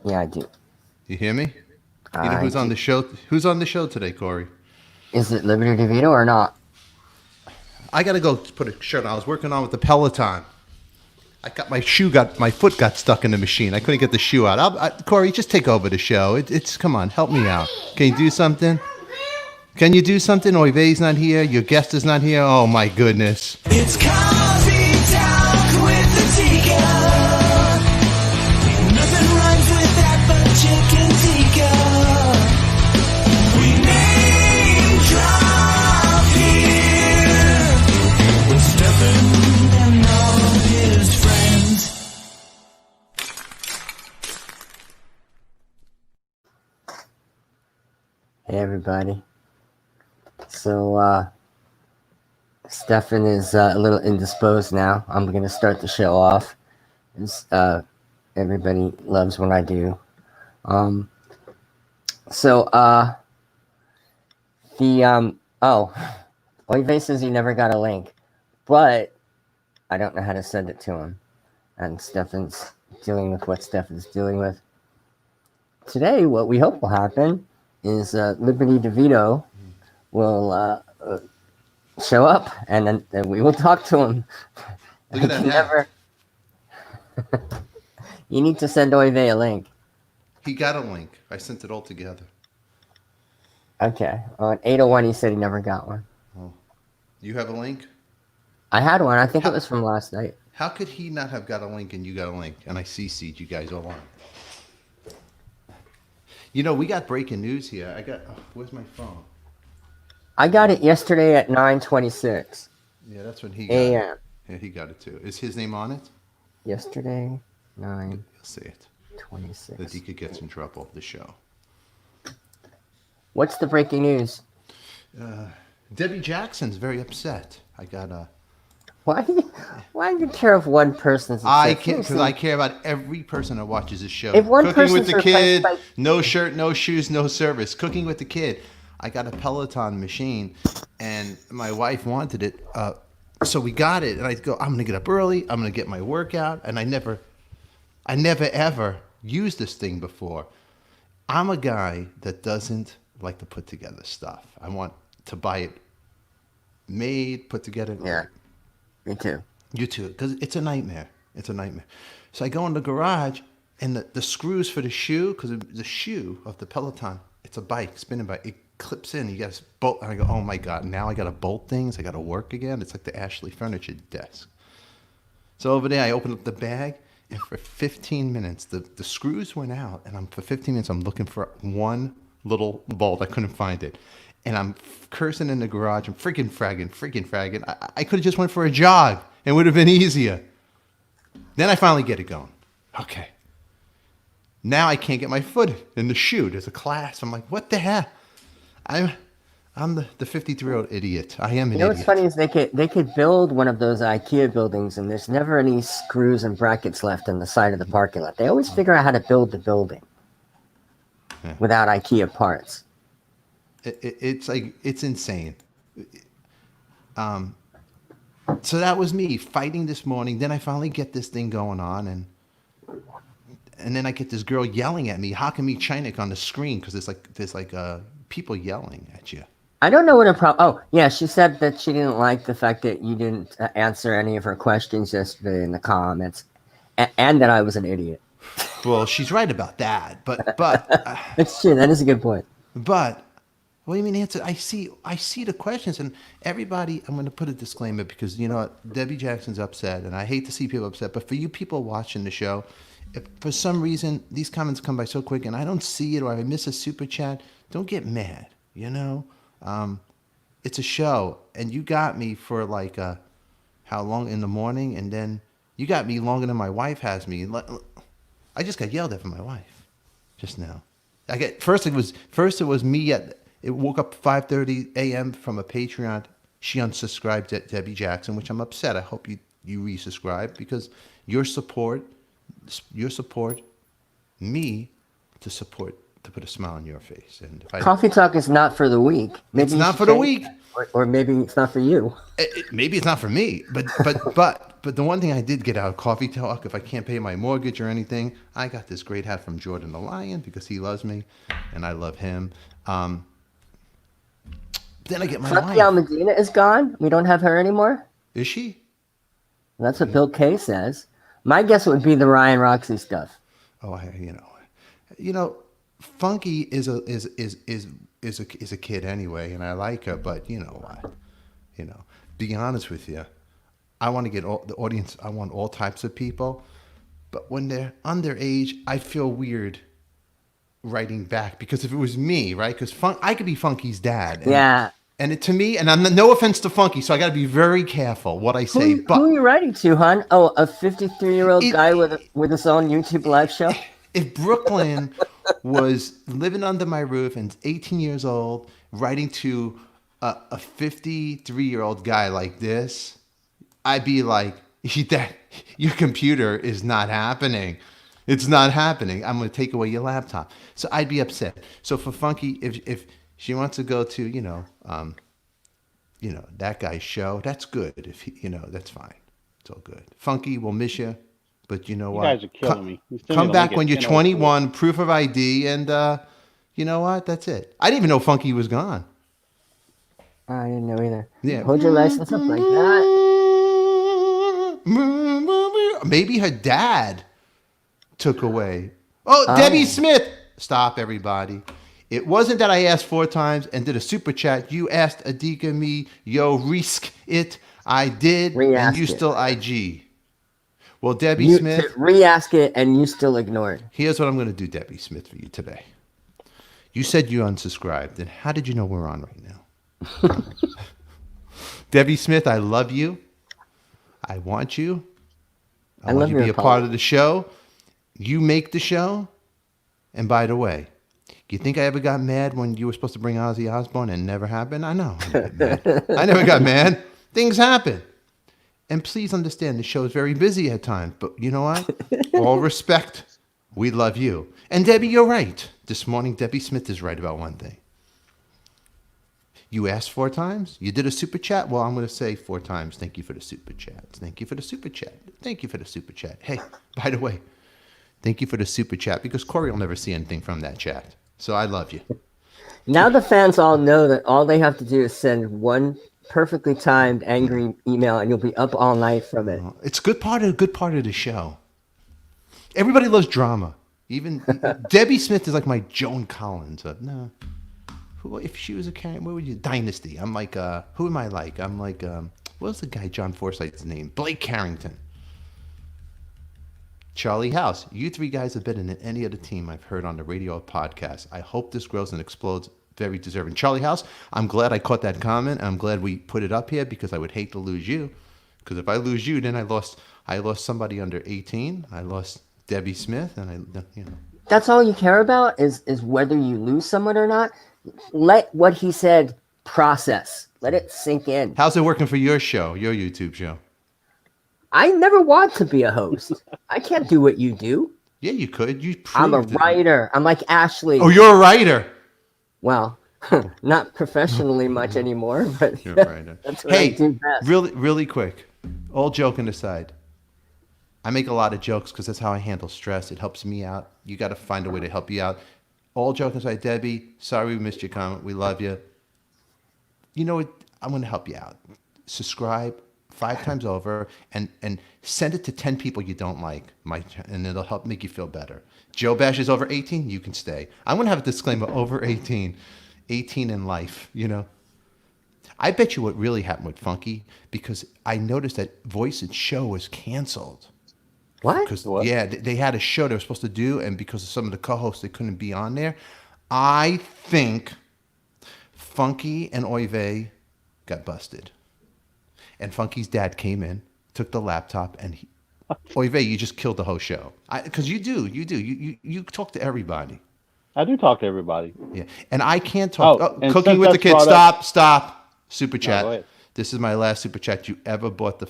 Yeah, I do. You hear me? You know I who's on do. the show? Who's on the show today, Corey? Is it Liberty DeVitto or not? I gotta go put a shirt on. I was working on with the Peloton. My foot got stuck in the machine. I couldn't get the shoe out. Corey, just take over the show. It's come on, help me out. Can you do something? Can you do something? Oive's not here. Your guest is not here. Oh my goodness. It's coffee talk with Adika. Nothing rhymes with that but chicken tikka. We name drop here with Stefan and all his friends. Hey, everybody. So, Stefan is a little indisposed now. I'm going to start the show off. Everybody loves what I do. Oive says he never got a link, but I don't know how to send it to him. And Stefan's dealing with what Stefan's dealing with. Today, what we hope will happen is Liberty DeVitto will show up, and then we will talk to him. Look at that hat. You need to send Oive a link. He got a link. I sent it all together. Okay. On 801, he said he never got one. Oh. You have a link? I had one. I think it was from last night. How could he not have got a link and you got a link? And I CC'd you guys all on. You know, we got breaking news here. Where's my phone? I got it yesterday at 9:26 Yeah, that's when he got a.m. it. Yeah, he got it too. Is his name on it? Yesterday, You'll see it. 9:26. Adika gets in trouble, the show. What's the breaking news? Debbie Jackson's very upset. I got a... Why do you care if one person's upset? I can't, because I care about every person that watches this show. If one Cooking with person's the kid, replaced by- no shirt, no shoes, no service. Cooking with the kid. I got a Peloton machine, and my wife wanted it, so we got it. And I go, I'm gonna get up early. I'm gonna get my workout, and I never ever used this thing before. I'm a guy that doesn't like to put together stuff. I want to buy it made, put together. Yeah, me too. You too, because it's a nightmare. It's a nightmare. So I go in the garage, and the screws for the shoe, because the shoe of the Peloton, it's a bike, spinning bike. It clips in. You got to bolt. And I go, oh my God, now I got to bolt things. I got to work again. It's like the Ashley Furniture desk. So over there, I open up the bag, and for 15 minutes, the screws went out, and for 15 minutes, I'm looking for one little bolt. I couldn't find it. And I'm cursing in the garage. I'm freaking fragging. I could have just went for a jog. It would have been easier. Then I finally get it going. Okay. Now I can't get my foot in the shoe. There's a clasp. I'm like, what the hell? I'm the 53-year-old idiot. I am an You know idiot. what's funny is they could build one of those IKEA buildings, and there's never any screws and brackets left in the side of the parking lot. They always figure out how to build the building without IKEA parts. It's insane. So that was me fighting this morning. Then I finally get this thing going on, and then I get this girl yelling at me, hocking me Chinik on the screen, because there's people yelling at you. I don't know what her problem. Oh, yeah, she said that she didn't like the fact that you didn't answer any of her questions yesterday in the comments, and that I was an idiot. Well, she's right about that, but It's true. That is a good point. But what do you mean answer? I see the questions, and everybody. I'm going to put a disclaimer, because you know what? Debbie Jackson's upset, and I hate to see people upset. But for you people watching the show, if for some reason these comments come by so quick, and I don't see it, or I miss a super chat, don't get mad. You know, it's a show, and you got me for how long in the morning, and then you got me longer than my wife has me. I just got yelled at from my wife just now. First it was me it woke up 5:30 a.m. from a Patreon. She unsubscribed at Debbie Jackson, which I'm upset. I hope you resubscribe, because your support me to support to put a smile on your face. And if Coffee talk is not for the weak. Maybe it's you not should for the change weak. that. Or maybe it's not for you. Maybe it's not for me, but the one thing I did get out of Coffee Talk, if I can't pay my mortgage or anything, I got this great hat from Jordan the Lion because he loves me and I love him. Then I get my Funky wife. Medina is gone. We don't have her anymore. Is she? That's what Bill Kay says. My guess would be the Ryan Roxy stuff. Oh, Funky is a kid anyway, and I like her. But you know what? Be honest with you, I want to get all the audience. I want all types of people, but when they're underage, I feel weird writing back because if it was me, right? Because I could be Funky's dad. Yeah. And to me, and I'm no offense to Funky, so I got to be very careful what I say. Who are you writing to, hon? Oh, a 53-year-old guy with his own YouTube live show? If Brooklyn was living under my roof and 18 years old, writing to a 53-year-old guy like this, I'd be like, your computer is not happening. It's not happening. I'm going to take away your laptop. So I'd be upset. So for Funky, if she wants to go to, that guy's show, that's good. If that's fine. It's all good. Funky, we'll miss you. But you know what? You guys are killing me. Come back when you're 21, proof of ID, and you know what? That's it. I didn't even know Funky was gone. I didn't know either. Yeah. Hold your license up like that. Maybe her dad took away. Oh, Debbie Smith. Stop, everybody. It wasn't that I asked 4 times and did a super chat. You asked Adika me, yo, risk it. I did, and you still IG. Well, Debbie Smith. Re-ask it, and you still ignored. Here's what I'm going to do, Debbie Smith, for you today. You said you unsubscribed, and how did you know we're on right now? Debbie Smith, I love you. I want you. I want you to be a part of the show. You make the show. And by the way, you think I ever got mad when you were supposed to bring Ozzy Osbourne and never happened? I know. I never got mad. Things happen. And please understand, the show is very busy at times. But you know what? All respect. We love you. And Debbie, you're right. This morning, Debbie Smith is right about one thing. You asked 4 times? You did a super chat? Well, I'm going to say 4 times. Thank you for the super chat. Thank you for the super chat. Thank you for the super chat. Hey, by the way, thank you for the super chat because Corey will never see anything from that chat. So I love you. Now the fans all know that all they have to do is send one perfectly timed angry email and you'll be up all night from it. It's a good part of the show. Everybody loves drama. Even Debbie Smith is like my Joan Collins. No. If she was a character, what would you? Dynasty. I'm like, who am I like? I'm like, what's the guy John Forsythe's name? Blake Carrington. Charlie House. You 3 guys are better than any other team I've heard on the radio or podcast. I hope this grows and explodes. Very deserving. Charlie House, I'm glad I caught that comment. I'm glad we put it up here because I would hate to lose you. Because if I lose you, then I lost somebody under 18. I lost Debbie Smith, and That's all you care about is whether you lose someone or not. Let what he said process. Let it sink in. How's it working for your show, your YouTube show? I never want to be a host. I can't do what you do. Yeah, you could. I'm a writer. I'm like Ashley. Oh, you're a writer. Well, not professionally much anymore, but You're a writer. That's what I do best. Really quick. All joking aside, I make a lot of jokes because that's how I handle stress. It helps me out. You got to find a way to help you out. All joking aside, Debbie, sorry we missed your comment. We love you. You know what? I'm going to help you out. Subscribe 5 times over and send it to 10 people you don't like, and it'll help make you feel better. Joe Bash is over 18. You can stay. I'm going to have a disclaimer: over 18 in life. I bet you what really happened with Funky, because I noticed that Voice and Show was canceled. What? Because yeah, they had a show they were supposed to do, and because of some of the co-hosts, they couldn't be on there. I think Funky and Oive got busted, and Funky's dad came in, took the laptop, and Oive, you just killed the whole show. Because you talk to everybody. I do talk to everybody. Yeah, and I can't talk. and Cooking with the kids. Stop. Super chat. No, this is my last super chat you ever bought.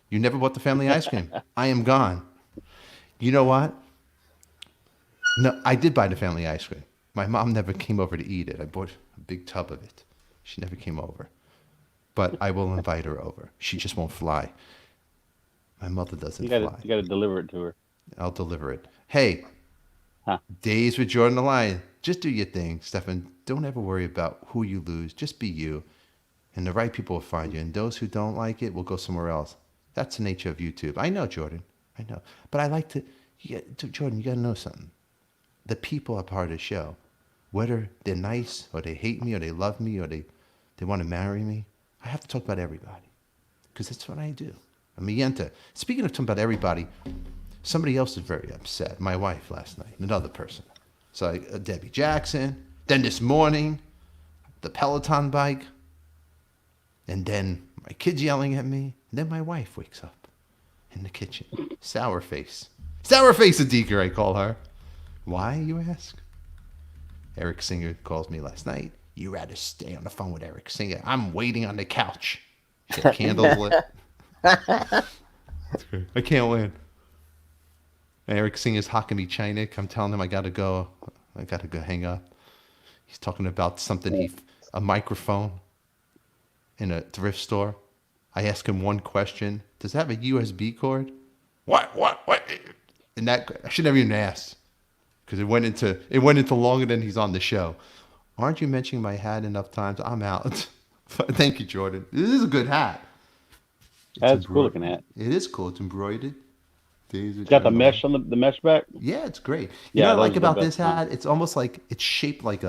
You never bought the family ice cream. I am gone. You know what? No, I did buy the family ice cream. My mom never came over to eat it. I bought a big tub of it. She never came over. But I will invite her over. She just won't fly. My mother doesn't fly. You gotta deliver it to her. I'll deliver it. Hey, Huh. Days with Jordan the Lion. Just do your thing, Stefan. Don't ever worry about who you lose. Just be you. And the right people will find you. And those who don't like it will go somewhere else. That's the nature of YouTube. I know, Jordan. I know. But I like to... Jordan, you got to know something. The people are part of the show. Whether they're nice or they hate me or they love me or they want to marry me, I have to talk about everybody. Because that's what I do. I'm a yenta. Speaking of talking about everybody, somebody else is very upset. My wife last night, another person. So Debbie Jackson. Then this morning, the Peloton bike. And then my kids yelling at me. And then my wife wakes up in the kitchen. Sour face. Sour face Adika, I call her. Why, you ask? Eric Singer calls me last night. You rather stay on the phone with Eric Singer. I'm waiting on the couch. She had candles lit. I can't win. Eric Singer's hocking me Chinik. I'm telling him I gotta go hang up. He's talking about something a microphone in a thrift store. I ask him one question. Does it have a USB cord? What? And that I should never even ask. Because it went into longer than he's on the show. Aren't you mentioning my hat enough times? I'm out. Thank you, Jordan. This is a good hat. That's a cool looking hat. It is cool. It's embroidered. It's got the mesh on the mesh back. Yeah, it's great. You know what I like about this hat? It's almost like it's shaped like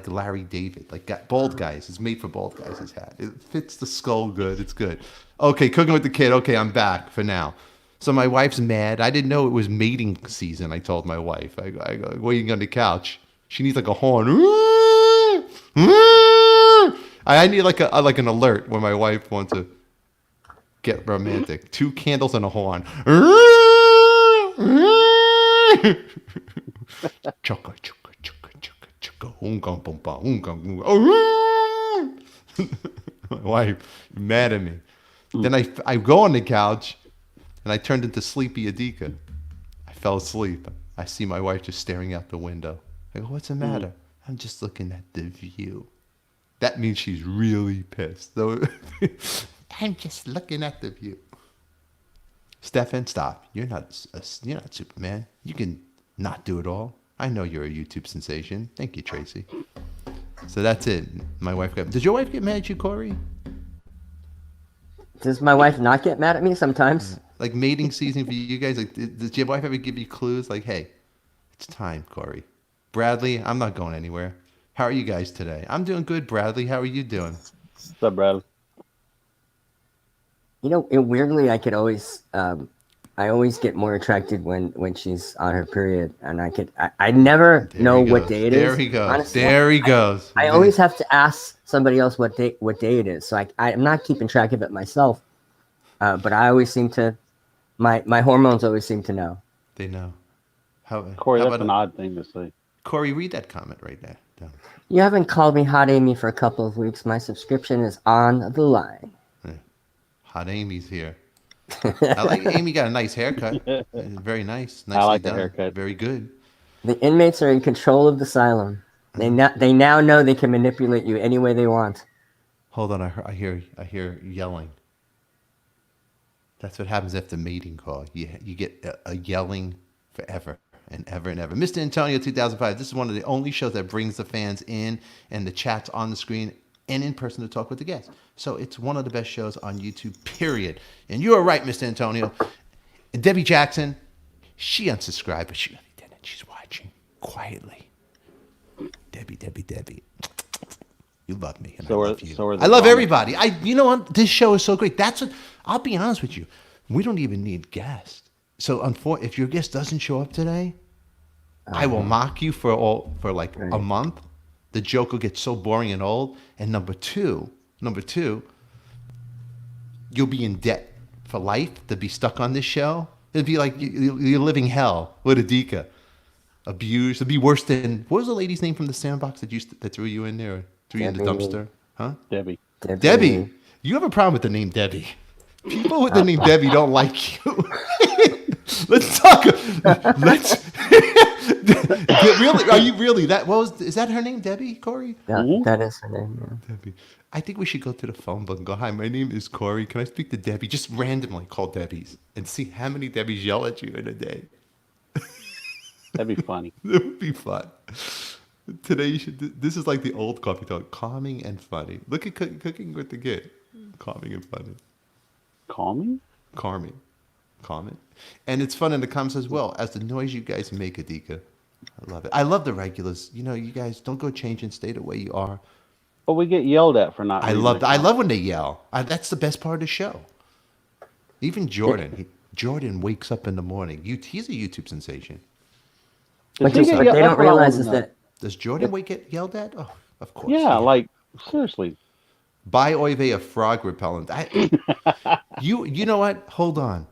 Larry David, like bald guys. It's made for bald guys. This hat. It fits the skull good. It's good. Okay, cooking with the kid. Okay, I'm back for now. So my wife's mad. I didn't know it was mating season. I told my wife. I go waiting on the couch. She needs like a horn. I need like an alert when my wife wants to get romantic. 2 candles and a horn. Chugga, chugga, chugga, chugga, chugga. Ungang, bumba, ungang, my wife mad at me. Then I go on the couch and I turned into sleepy Adika. I fell asleep. I see my wife just staring out the window. I go, what's the matter? I'm just looking at the view. That means she's really pissed. So I'm just looking at the view. Stefan, stop. You're not Superman. You can not do it all. I know you're a YouTube sensation. Thank you, Tracy. So that's it. My wife did your wife get mad at you, Corey? Does my wife not get mad at me sometimes? Like mating season for you guys? Like, did your wife ever give you clues? Like, hey, it's time, Corey. Bradley, I'm not going anywhere. How are you guys today? I'm doing good, Bradley. How are you doing? What's up, Bradley? You know, weirdly, I always get more attracted when she's on her period, and I never know what day it is. There he goes. Honestly, there he goes. I always have to ask somebody else what day it is, so I'm not keeping track of it myself. But I always seem to, my hormones always seem to know. They know. Corey, that's an odd thing to say. Corey, read that comment right there. You haven't called me Hot Amy for a couple of weeks. My subscription is on the line. Hot Amy's here. I like Amy got a nice haircut. Very nice. Nicely I like done. the haircut. Very good. The inmates are in control of the asylum. They now know they can manipulate you any way they want. Hold on, I hear yelling. That's what happens after mating call. You get a yelling forever and ever and ever. Mr. Antonio 2005. This is one of the only shows that brings the fans in and the chats on the screen and in person to talk with the guests. So it's one of the best shows on YouTube, period. And you are right, Mr. Antonio. And Debbie Jackson, she unsubscribed, but she really didn't. She's watching quietly. Debbie. You love me. And I love you. I love everybody. You know what? This show is so great. That's what, I'll be honest with you. We don't even need guests. So if your guest doesn't show up today, I will mock you for a month. The joke will get so boring and old. And number two, you'll be in debt for life to be stuck on this show. It'd be like you're living hell with Adika. Abused. It'd be worse than, what was the lady's name from the sandbox that threw you in there? Or threw you in the dumpster? Huh? Debbie. Debbie. You have a problem with the name Debbie. People with the name Debbie don't like you. Let's talk. Really? Are you really? Is that her name, Debbie, Corey? Yeah, that is her name. Yeah. Debbie. I think we should go to the phone book and go, hi, my name is Corey. Can I speak to Debbie? Just randomly call Debbie's and see how many Debbies yell at you in a day. That'd be funny. It would be fun. Today, this is like the old coffee talk, calming and funny. Look at cooking with the kid. Calming and funny. Calming? Calming. And it's fun in the comments as well as the noise you guys make, Adika. I love it. I love the regulars. You know, you guys don't go change and stay the way you are. But we get yelled at for not. I love when they yell. That's the best part of the show. Even Jordan. Jordan wakes up in the morning. He's a YouTube sensation. But they don't realize is that. Does Jordan get yelled at? Oh, of course. Yeah, like seriously. Buy Oive a frog repellent. You know what? Hold on,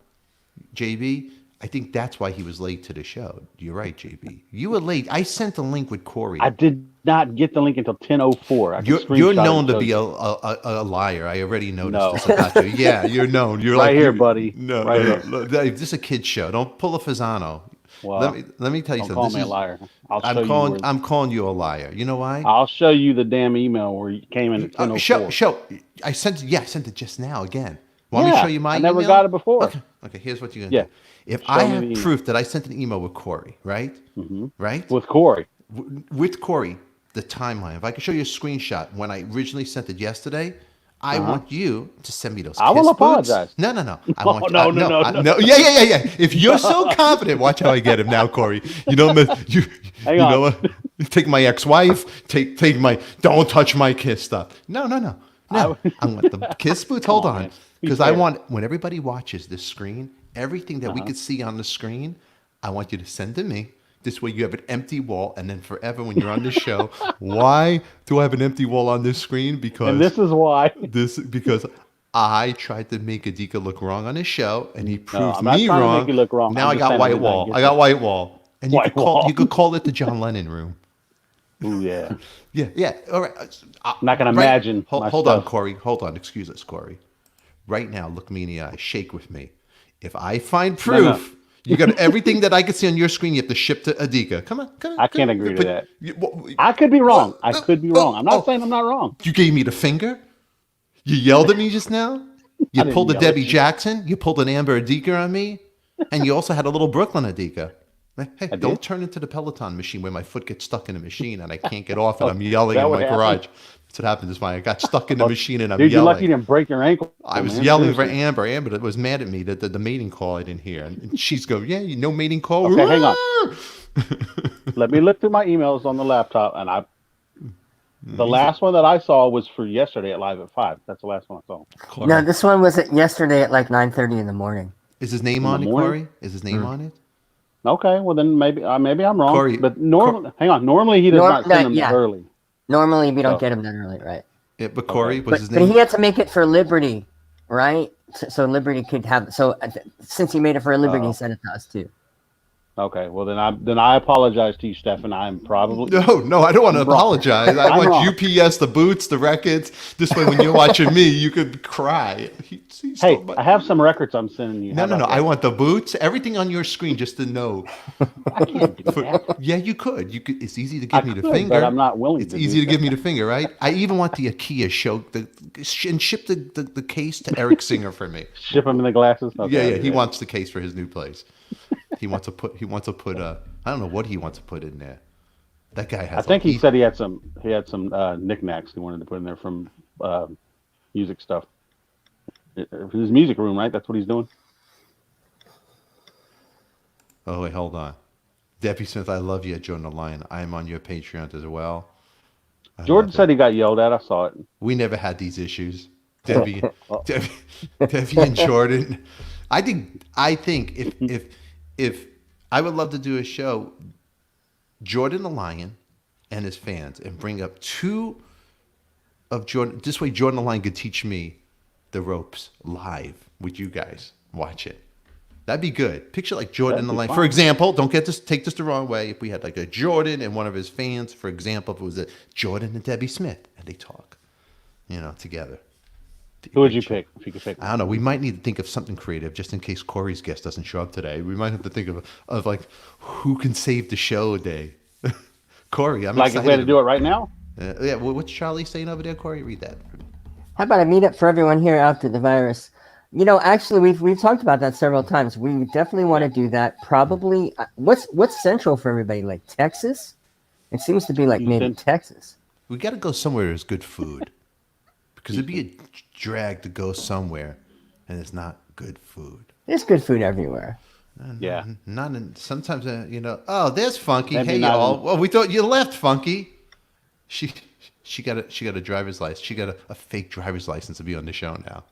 JB. I think that's why he was late to the show. You're right, JB. You were late. I sent the link with Corey. I did not get the link until 10:04. You're known to be a liar. I already noticed this about you. Yeah, you're known. You're right here, buddy. No, right here. This is a kid's show. Don't pull a Fasano. Well, let me tell you don't something. Call me a liar. I'm calling you a liar. You know why? I'll show you the damn email where you came in at 10:04. Show. I sent it just now again. Want me to show you my email? I never got it before. Okay. Here's what you're gonna do. If I have proof that I sent an email with Corey, right? Mm-hmm. Right? With Corey. With Corey, the timeline. If I can show you a screenshot when I originally sent it yesterday, I want you to send me those. I will apologize. No. I want no. Yeah. If you're so confident, watch how I get him now, Corey. You know what? Take my ex-wife. Take my. Don't touch my kiss stuff. No. I want the kiss boots. Hold on, because I want when everybody watches this screen, everything that we could see on the screen, I want you to send to me. This way you have an empty wall, and then forever when you're on this show, why do I have an empty wall on this screen? Because this is why. Because I tried to make Adika look wrong on his show, and he proved me wrong. To make you look wrong. Now I got white wall. And you could call it the John Lennon room. Ooh, yeah. Yeah. All right. I'm not gonna imagine. Hold on, Corey. Hold on. Excuse us, Corey. Right now, look me in the eye. Shake with me. If I find proof. You got everything that I could see on your screen. You have to ship to Adika. Come on. I can't agree to that. I could be wrong. I'm not saying I'm not wrong. You gave me the finger. You yelled at me just now. You pulled a Debbie Jackson. You pulled an Amber Adika on me, and you also had a little Brooklyn Adika. Hey, don't turn into the Peloton machine where my foot gets stuck in the machine and I can't get off and I'm yelling in my garage. That's what happened this morning. I got stuck in the machine and I'm yelling. You're lucky you didn't break your ankle. I was yelling for Amber. Amber was mad at me that the mating call I didn't hear. And she's going, no mating call. Okay, hang on. Let me look through my emails on the laptop. And the last one that I saw was for yesterday at Live at 5. That's the last one I saw. No, this one was yesterday at like 9:30 in the morning. Is his name on it, Corey? Is his name on it? Okay, well then maybe I'm wrong. Corey, but normally he does not send them early. Normally we don't get him that early, right? Yeah, but Corey was his name. But he had to make it for Liberty, right? So Liberty could have. So since he made it for Liberty, he sent it to us too. Okay, well then I apologize to you, Stefan. I'm probably no. I don't want to apologize. I want wrong. UPS, the boots, the records. This way, when you're watching me, you could cry. Hey, I have some records I'm sending you. No. I want the boots, everything on your screen, just to know. I can't do that. Yeah, you could. It's easy to give me the finger. But I'm not willing. It's easy to give me the finger, right? I even want the IKEA show and ship the case to Eric Singer for me. Ship him in the glasses. Okay, yeah. He wants the case for his new place. He wants to put I don't know what he wants to put in there. That guy has. I think he said he had some knickknacks he wanted to put in there from music stuff. His music room, right? That's what he's doing. Oh wait, hold on. Debbie Smith, I love you at Jordan the Lion. I am on your Patreon as well. Jordan said he got yelled at. I saw it. We never had these issues. Debbie and Jordan. I think if I would love to do a show, Jordan the Lion and his fans, and bring up two of Jordan. This way, Jordan the Lion could teach me the ropes live with you guys. Watch it. That'd be good. Picture like Jordan the Lion. For example, take this the wrong way. If we had like a Jordan and one of his fans, for example, if it was a Jordan and Debbie Smith, and they talk, together. Who would you pick if you could pick? I don't know. We might need to think of something creative just in case Corey's guest doesn't show up today. We might have to think of like who can save the show a day. Corey, I'm Like excited. if we had to do it right now? Yeah, what's Charlie saying over there, Corey? Read that. How about a meetup for everyone here after the virus? You know, actually, we've talked about that several times. We definitely want to do that. Probably, what's central for everybody? Like Texas? It seems to be like maybe Houston. Texas. We got to go somewhere there's good food. Because it'd be a drag to go somewhere and it's not good food. There's good food everywhere. Yeah. Not in, sometimes, oh, there's Funky. Maybe Hey, not y'all. in- Well, we thought you left, Funky. She got a driver's license. She got a fake driver's license to be on the show now.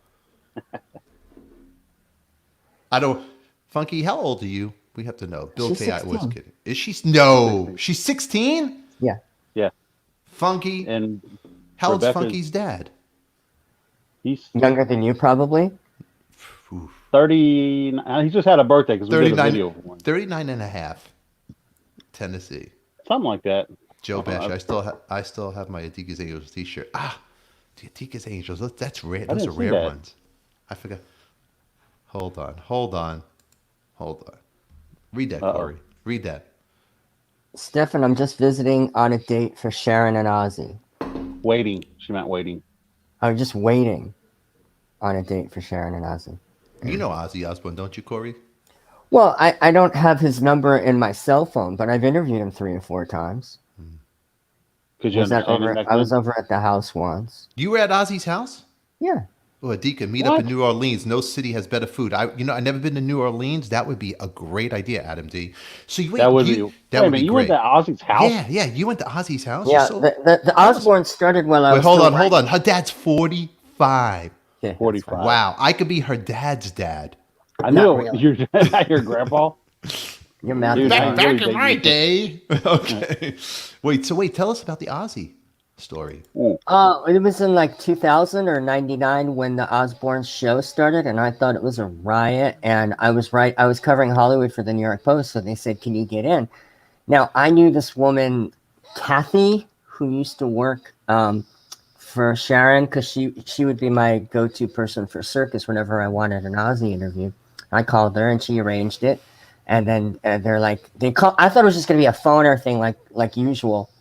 I don't. Funky, how old are you? We have to know. Bill She's K. I was 16. kidding. Is she? No, she's 16. Yeah. Yeah. Funky. And How old's Rebecca's- Funky's dad? he's Younger than you, probably. 30. He just had a birthday because we did a 39, video for one. 39 and a half. Tennessee. Something like that. Joe Bash. Uh-huh. I still have my Adika's Angels T-shirt. The Adika's Angels. That's rare. I Those are didn't see rare that. ones. I forgot. Hold on. Read that, Uh-oh. Corey. Read that. Stefan, I'm just visiting on a date for Sharon and Ozzy. Waiting. She meant waiting. I'm just waiting on a date for Sharon and Ozzy. You know Ozzy Osbourne, don't you, Corey? Well, I don't have his number in my cell phone, but I've interviewed him 3 or 4 times. Because you understand him back I was then? over at the house once. You were at Ozzy's house? Yeah. Oh, Adika, meet up What? in New Orleans. No city has better food. I never been to New Orleans. That would be a great idea, Adam D. So you That would be. that Wait would a be minute, you great. went to Ozzy's house? Yeah. You went to Ozzy's house. Yeah, So- the Osbourne started while I Wait, was hold still on. Her dad's 45. Yeah, 45. Wow, I could be her dad's dad. I Not knew really. your grandpa. Your math Dude, is back- fine. back in my day. Okay. Wait, tell us about the Ozzy story. It was in like 2000 or 99 when the Osbourne show started, and I thought it was a riot. And I was covering Hollywood for the New York Post, so they said, "Can you get in?" Now I knew this woman, Kathy, who used to work for Sharon, because she would be my go-to person for circus whenever I wanted an Ozzy interview. I called her, and she arranged it. And then they're like, I thought it was just gonna be a phoner thing, like usual.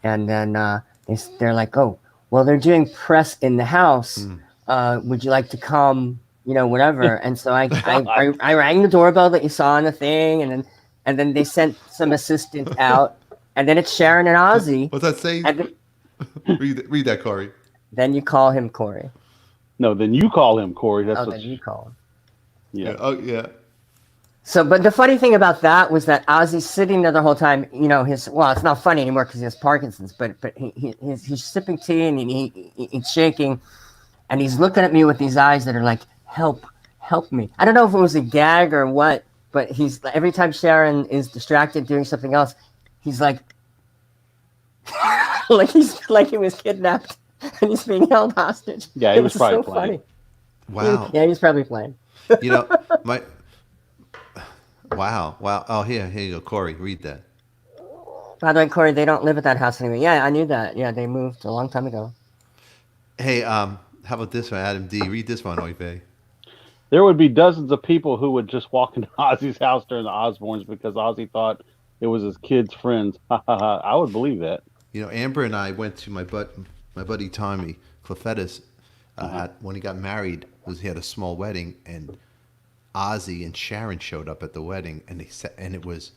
And then they're like, "Oh, well, they're doing press in the house. Would you like to come? You know, whatever." And so I rang the doorbell that you saw on the thing, and then they sent some assistant out, and then it's Sharon and Ozzy. What's that saying? And then, read that, Corey. then you call him Corey. No, then you call him Corey. That's Oh, what then you call him. yeah. Oh yeah. So, but the funny thing about that was that Ozzy's sitting there the whole time. You know, it's not funny anymore because he has Parkinson's. But he's sipping tea and he's shaking, and he's looking at me with these eyes that are like, help me. I don't know if it was a gag or what, but he's every time Sharon is distracted doing something else, he's like, like he was kidnapped and he's being held hostage. Yeah, he It was so probably playing. Wow. Yeah, he's probably playing. You know, Wow. Oh, here you go, Corey. Read that. By the way, Corey, they don't live at that house anymore. Yeah, I knew that. Yeah, they moved a long time ago. Hey, how about this one, Adam D? Read this one, Oive. There would be dozens of people who would just walk into Ozzy's house during the Osbournes because Ozzy thought it was his kids' friends. I would believe that. You know, Amber and I went to my buddy Tommy Clefettis when he got married. He had a small wedding, and Ozzy and Sharon showed up at the wedding, and it was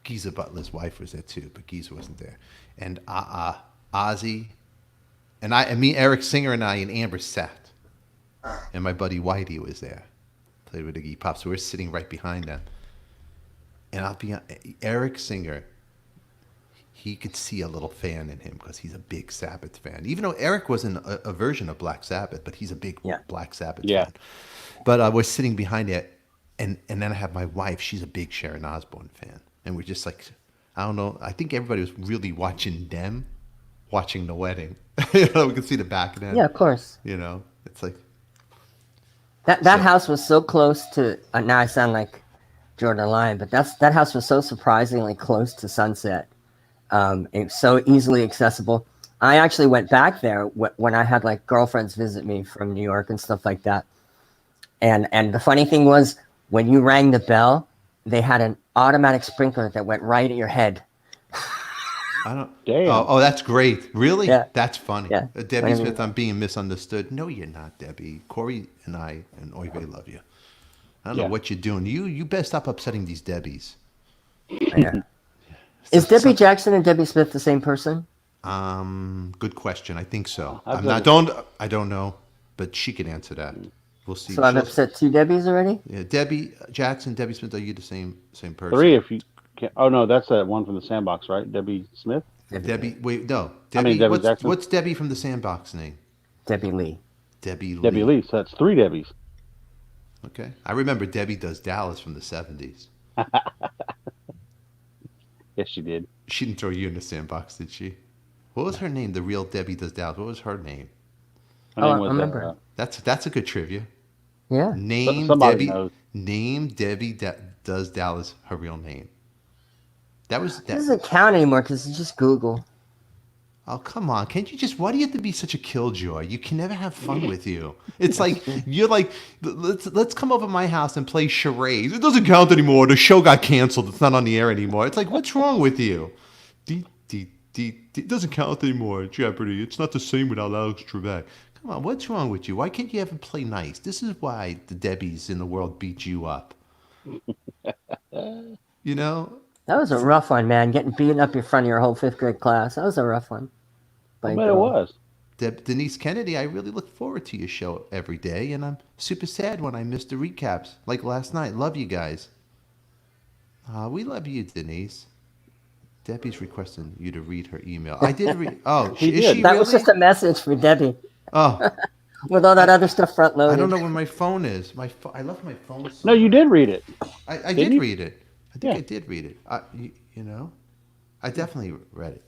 Geezer Butler's wife was there too, but Geezer wasn't there. And Ozzy and me, Eric Singer, and I and Amber sat, and my buddy Whitey was there, played with Iggy Pop. So we're sitting right behind them. And Eric Singer, he could see a little fan in him because he's a big Sabbath fan. Even though Eric wasn't a version of Black Sabbath, but he's a big Black Sabbath fan. But we're sitting behind it, and then I have my wife. She's a big Sharon Osbourne fan. And we're just like, I don't know. I think everybody was really watching them, watching the wedding. You know, we could see the back of them. Yeah, of course. You know, it's like. That house was so close to, now I sound like Jordan Lyon, but that house was so surprisingly close to Sunset. It's so easily accessible. I actually went back there when I had like girlfriends visit me from New York and stuff like that. And the funny thing was, when you rang the bell, they had an automatic sprinkler that went right at your head. I don't. Damn. Oh, that's great. Really? Yeah. That's funny. Yeah. Debbie I mean- Smith, I'm being misunderstood. No, you're not, Debbie. Corey and I and Oive love you. I don't know what you're doing. You better stop upsetting these Debbies. Yeah. Is Debbie Jackson and Debbie Smith the same person? Good question. I think so. I've I don't know, but she can answer that. We'll see. So I've upset 2 Debbies already? Yeah, Debbie Jackson, Debbie Smith. Are you the same person? 3 if you can. Oh no, that's that one from the Sandbox, right? Debbie Smith. Debbie. Wait, no. I mean, Debbie what's, Jackson. what's Debbie from the Sandbox name? Debbie Lee. Debbie Lee. Debbie Lee. So that's 3 Debbies. Okay. I remember Debbie Does Dallas from the 70s. Yes, she did. She didn't throw you in the sandbox, did she? What was her name? The real Debbie Does Dallas. What was her name? Her name I was, remember. That's a good trivia. Yeah. Name somebody Debbie. knows. Name Debbie Does Dallas. Her real name. That was It that. doesn't count anymore because it's just Google. Oh, come on. Can't you just, why do you have to be such a killjoy? You can never have fun with you. It's like, you're like, let's come over to my house and play charades. It doesn't count anymore. The show got canceled. It's not on the air anymore. It's like, what's wrong with you? It doesn't count anymore. Jeopardy. It's not the same without Alex Trebek. Come on, what's wrong with you? Why can't you ever play nice? This is why the Debbies in the world beat you up. You know? That was a rough one, man. Getting beaten up in front of your whole 5th grade class. That was a rough one. I bet it was. Denise Kennedy, I really look forward to your show every day, and I'm super sad when I miss the recaps, like last night. Love you guys. We love you, Denise. Debbie's requesting you to read her email. I did read. Oh, is she That really? was just a message for Debbie. Oh, With all that other stuff front loaded. I don't know where my phone is. I left my phone. No, you did read it. I Didn't did you? read it. I think Yeah. I did read it. You know, I definitely read it.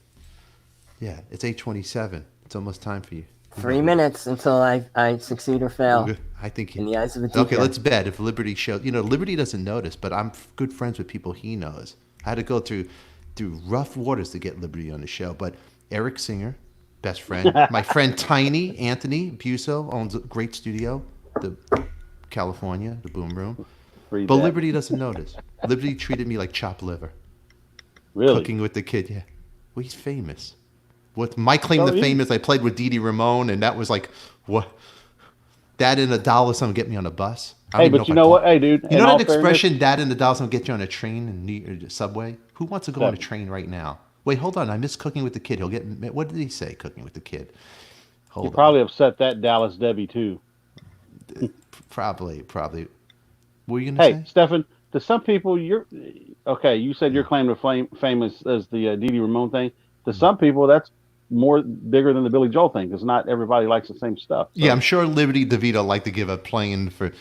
Yeah, it's 8:27. It's almost time for you. 3 minutes until I succeed or fail. I think In the eyes of Adika. Okay, let's bet if Liberty shows. You know, Liberty doesn't notice, but I'm good friends with people he knows. I had to go through rough waters to get Liberty on the show, but Eric Singer, best friend, my friend Tiny Anthony Buso owns a great studio, the California, the Boom Room. Read But that. Liberty doesn't notice. Liberty treated me like chopped liver. Really? Cooking with the kid, yeah. Well, he's famous. What my claim Oh, to he- fame is I played with Dee Dee Ramone, and that was like, what? That and $1 some get me on a bus. I don't Hey, even but if you I know can- what? Hey, dude. You in know all that fairness- expression, that and $1 some get you on a train and subway? Who wants to go on a Yeah. train right now? Wait, hold on. I miss Cooking with the Kid. He'll get, what did he say, Cooking with the Kid? Hold You on. probably upset that Dallas Debbie too. Probably. What were you going to Hey, say? Stefan, to some people, you're okay. You said your claim to fame is the Dee Dee Ramone thing. To some people, that's more bigger than the Billy Joel thing because not everybody likes the same stuff. So, Yeah, I'm sure Liberty DeVitto liked to give a playing for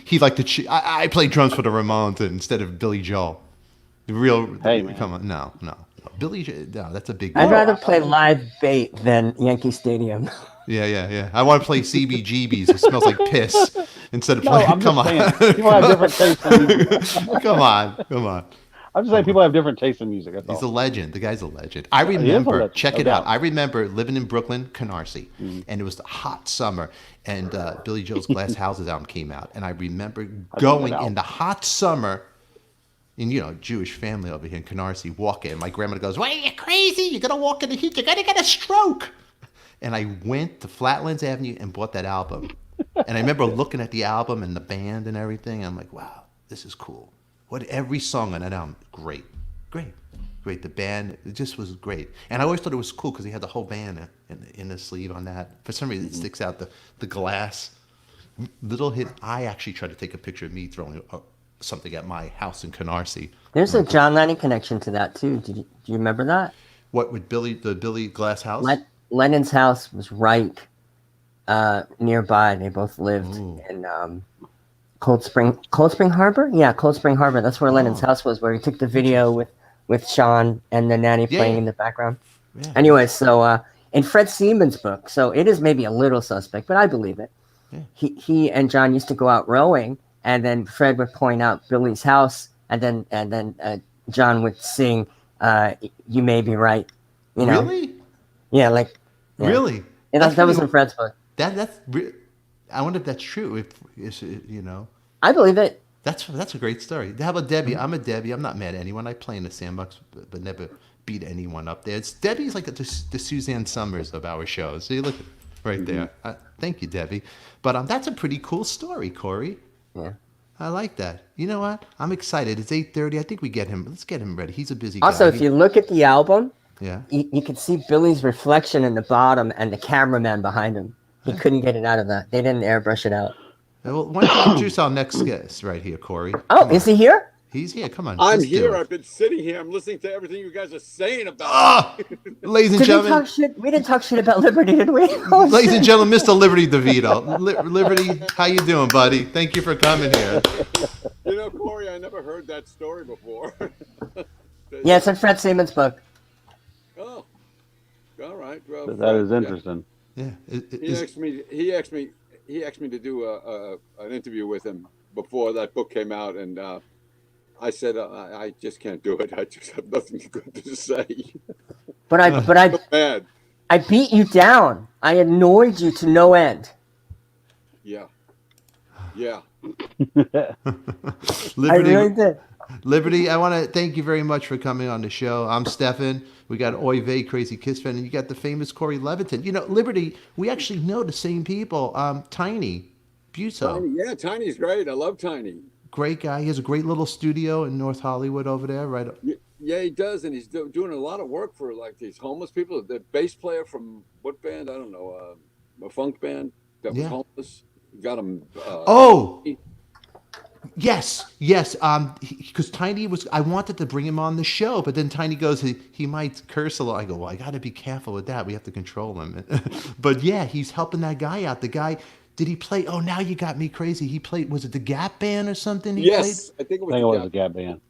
he liked to. I played drums for the Ramones instead of Billy Joel. The real. Hey, man. Come on, no. Billy, no, that's a big. I'd rather play live bait than Yankee Stadium. Yeah. I want to play CBGBs. It smells like piss instead of no, playing. I'm Come just on, saying people have different tastes in music. come on. I'm just saying people have different tastes in music. That's He's a all. legend. The guy's a legend. I is a remember, legend, check no it out. doubt. I remember living in Brooklyn, Canarsie, and it was the hot summer, and Billy Joel's Glass Houses album came out, and I remember going in the hot summer, and Jewish family over here in Canarsie, walking, and my grandmother goes, "Wait, you're crazy! You're gonna walk in the heat. You're gonna get a stroke." And I went to Flatlands Avenue and bought that album, and I remember looking at the album and the band and everything. I'm like, "Wow, this is cool." Every song on that album, great. The band, it just was great. And I always thought it was cool because he had the whole band in the sleeve on that. For some reason, it sticks out the glass. Little hit. I actually tried to take a picture of me throwing something at my house in Canarsie. There's a John Lennon connection to that too. Do you remember that? What with the Billy Glass house? Lennon's house was right nearby. They both lived in Cold Spring Harbor. Yeah, Cold Spring Harbor. That's where Lennon's house was, where he took the video with Sean and the nanny playing in the background. Yeah. Anyway, so in Fred Seaman's book, so it is maybe a little suspect, but I believe it. Yeah. He and John used to go out rowing, and then Fred would point out Billy's house, and then John would sing "You May Be Right." Really? Yeah, like yeah. Really? And That's that was pretty- in Fred's book. I wonder if that's true. If is it, I believe it. that's a great story. How about Debbie? I'm a Debbie. I'm not mad at anyone. I play in the sandbox, but never beat anyone up there. It's Debbie's like the Suzanne Summers of our shows. So you look right there. Thank you, Debbie. But that's a pretty cool story, Corey. Yeah. I like that. You know what? I'm excited. It's 8:30. I think we get him. Let's get him ready. He's a busy guy. Also, if you look at the album, yeah. you can see Billy's reflection in the bottom and the cameraman behind him. He couldn't get it out of that. They didn't airbrush it out. Well, why don't you introduce our next guest right here, Corey? Oh, is he here? He's here. Come on. I'm let's do here. it. I've been sitting here. I'm listening to everything you guys are saying about Ah! Ladies and Did we gentlemen, talk shit? We didn't talk shit about Liberty, did we? Oh, ladies shit. and gentlemen, Mr. Liberty DeVitto. Liberty, how you doing, buddy? Thank you for coming here. You know, Corey, I never heard that story before. Yeah, it's in Fred Seaman's book. Oh, all right. Well, That is interesting. Yeah. He asked me. He asked me to do an interview with him before that book came out, and I said I just can't do it. I just have nothing good to say. But I Bad. I beat you down. I annoyed you to no end. Yeah. Yeah. I Liberty, really did. Liberty, I want to thank you very much for coming on the show. I'm Stefan. We got Oy Vey, Crazy Kiss fan, and you got the famous Corey Leviton. You know, Liberty, we actually know the same people. Tiny Busso. Tiny, yeah, Tiny's great. I love Tiny. Great guy. He has a great little studio in North Hollywood over there, right? Yeah, he does, and he's doing a lot of work for like these homeless people. The bass player from what band? I don't know, a funk band that was homeless. Got him. Yes. Because Tiny was. I wanted to bring him on the show, but then Tiny goes, he might curse a lot. I go, well, I got to be careful with that. We have to control him. But yeah, he's helping that guy out. The guy. Did he play? Oh, now you got me crazy. He played. Was it the Gap Band or something? He Yes, played? I think it I think it was the a Gap Band.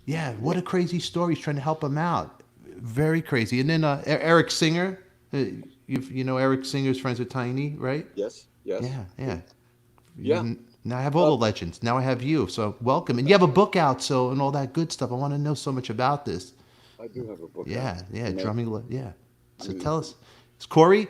Yeah. What a crazy story. He's trying to help him out. Very crazy. And then Eric Singer. You know Eric Singer's friends with Tiny, right? Yes. Yeah. Now I have all the legends. Now I have you. So welcome. And you have a book out, and all that good stuff. I want to know so much about this. I do have a book. Yeah. Drumming. Yeah. So tell us. Corey,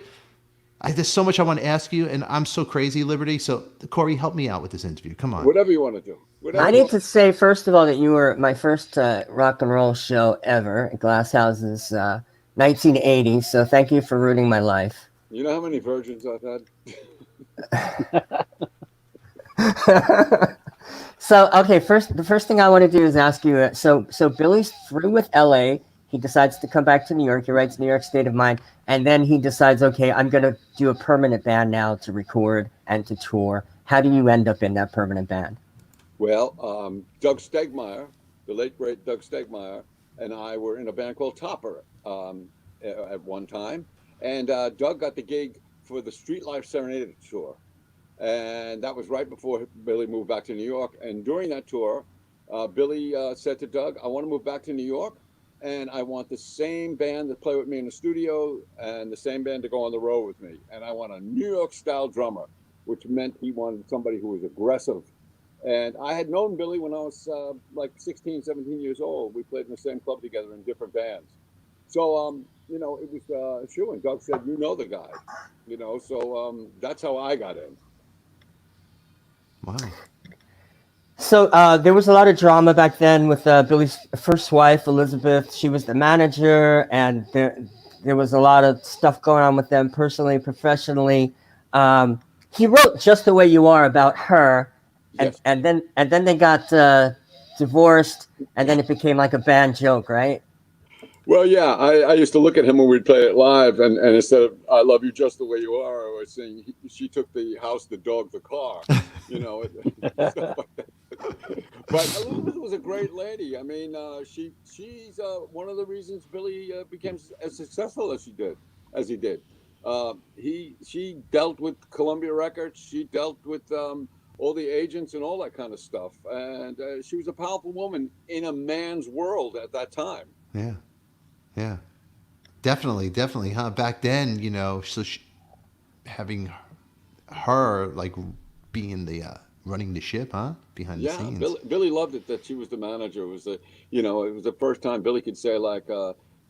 there's so much I want to ask you, and I'm so crazy, Liberty. So, Corey, help me out with this interview. Come on. Whatever you want to do. I need to say, first of all, that you were my first rock and roll show ever at Glass Houses, 1980. So thank you for ruining my life. You know how many virgins I've had? So, okay, the first thing I want to do is ask you, so Billy's through with LA. He decides to come back to New York. He writes New York State of Mind. And then he decides, okay, I'm going to do a permanent band now to record and to tour. How do you end up in that permanent band? Well, Doug Stegmeyer, the late, great Doug Stegmeyer, and I were in a band called Topper at one time. And Doug got the gig for the Street Life Serenade tour. And that was right before Billy moved back to New York. And during that tour, Billy said to Doug, I want to move back to New York. And I want the same band to play with me in the studio and the same band to go on the road with me. And I want a New York style drummer, which meant he wanted somebody who was aggressive. And I had known Billy when I was like 16, 17 years old. We played in the same club together in different bands. So, it was a shoe. And Doug said, you know the guy, so that's how I got in. Wow. So there was a lot of drama back then with Billy's first wife, Elizabeth. She was the manager, and there was a lot of stuff going on with them personally, professionally. He wrote "Just the Way You Are" about her, Yes. and then they got divorced, and then it became like a band joke, right? Well, yeah, I used to look at him when we'd play it live, and instead of "I love you just the way you are," I was saying she took the house, the dog, the car, stuff like that. But Elizabeth was a great lady. I mean, she's one of the reasons Billy became as successful as he did. She dealt with Columbia Records. She dealt with all the agents and all that kind of stuff, and she was a powerful woman in a man's world at that time. Yeah, definitely, huh? Back then, having her like being the running the ship, huh? Behind the scenes. Billy loved it that she was the manager. It was it was the first time Billy could say like,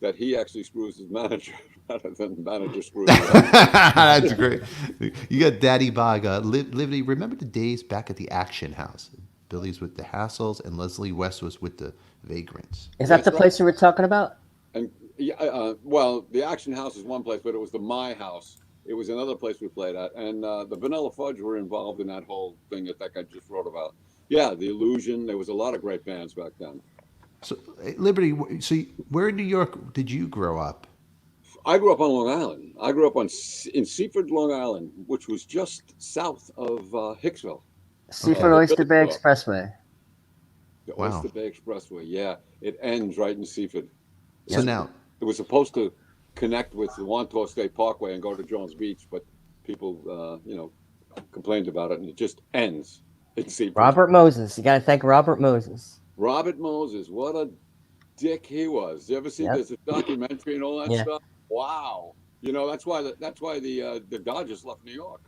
that he actually screws his manager rather than the manager screws him. That's great. You got Daddy Bog. Liberty, remember the days back at the Action House? Billy's with the Hassles and Leslie West was with the Vagrants. Is that That's the place you were talking about? And yeah, well, the Action House is one place, but it was the My House. It was another place we played at, and the Vanilla Fudge were involved in that whole thing that guy just wrote about. Yeah, the Illusion. There was a lot of great bands back then. So, Liberty, so where in New York did you grow up? I grew up on Long Island. I grew up in Seaford, Long Island, which was just south of Hicksville. Seaford Oyster Bay Expressway. The Wow. Oyster Bay Expressway. Yeah, it ends right in Seaford. So now, It was supposed to connect with the Wantaw State Parkway and go to Jones Beach, but people, complained about it, and it just ends in Seaford. Robert Moses. You got to thank Robert Moses. Robert Moses, what a dick he was. You ever see this documentary and all that stuff? Wow. That's why the Dodgers left New York.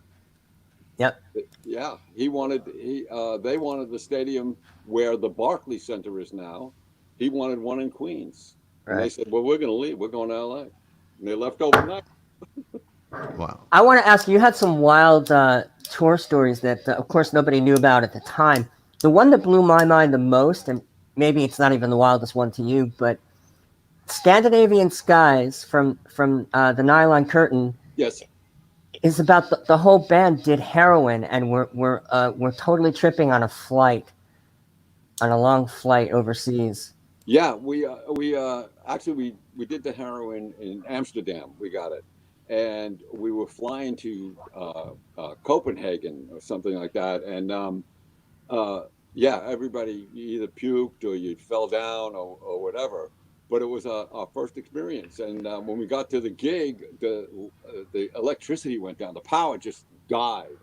Yep. Yeah, they wanted the stadium where the Barclays Center is now. He wanted one in Queens. Right. And they said, well, we're going to leave. We're going to LA. And they left overnight. wow. I want to ask you had some wild tour stories that, of course, nobody knew about at the time. The one that blew my mind the most, and maybe it's not even the wildest one to you, but Scandinavian Skies from the Nylon Curtain. Yes. Is about the whole band did heroin and we're totally tripping on a long flight overseas. Yeah, we actually did the heroin in Amsterdam. We got it, and we were flying to Copenhagen or something like that. And everybody either puked or you fell down or whatever. But it was our first experience. And when we got to the gig, the electricity went down. The power just died.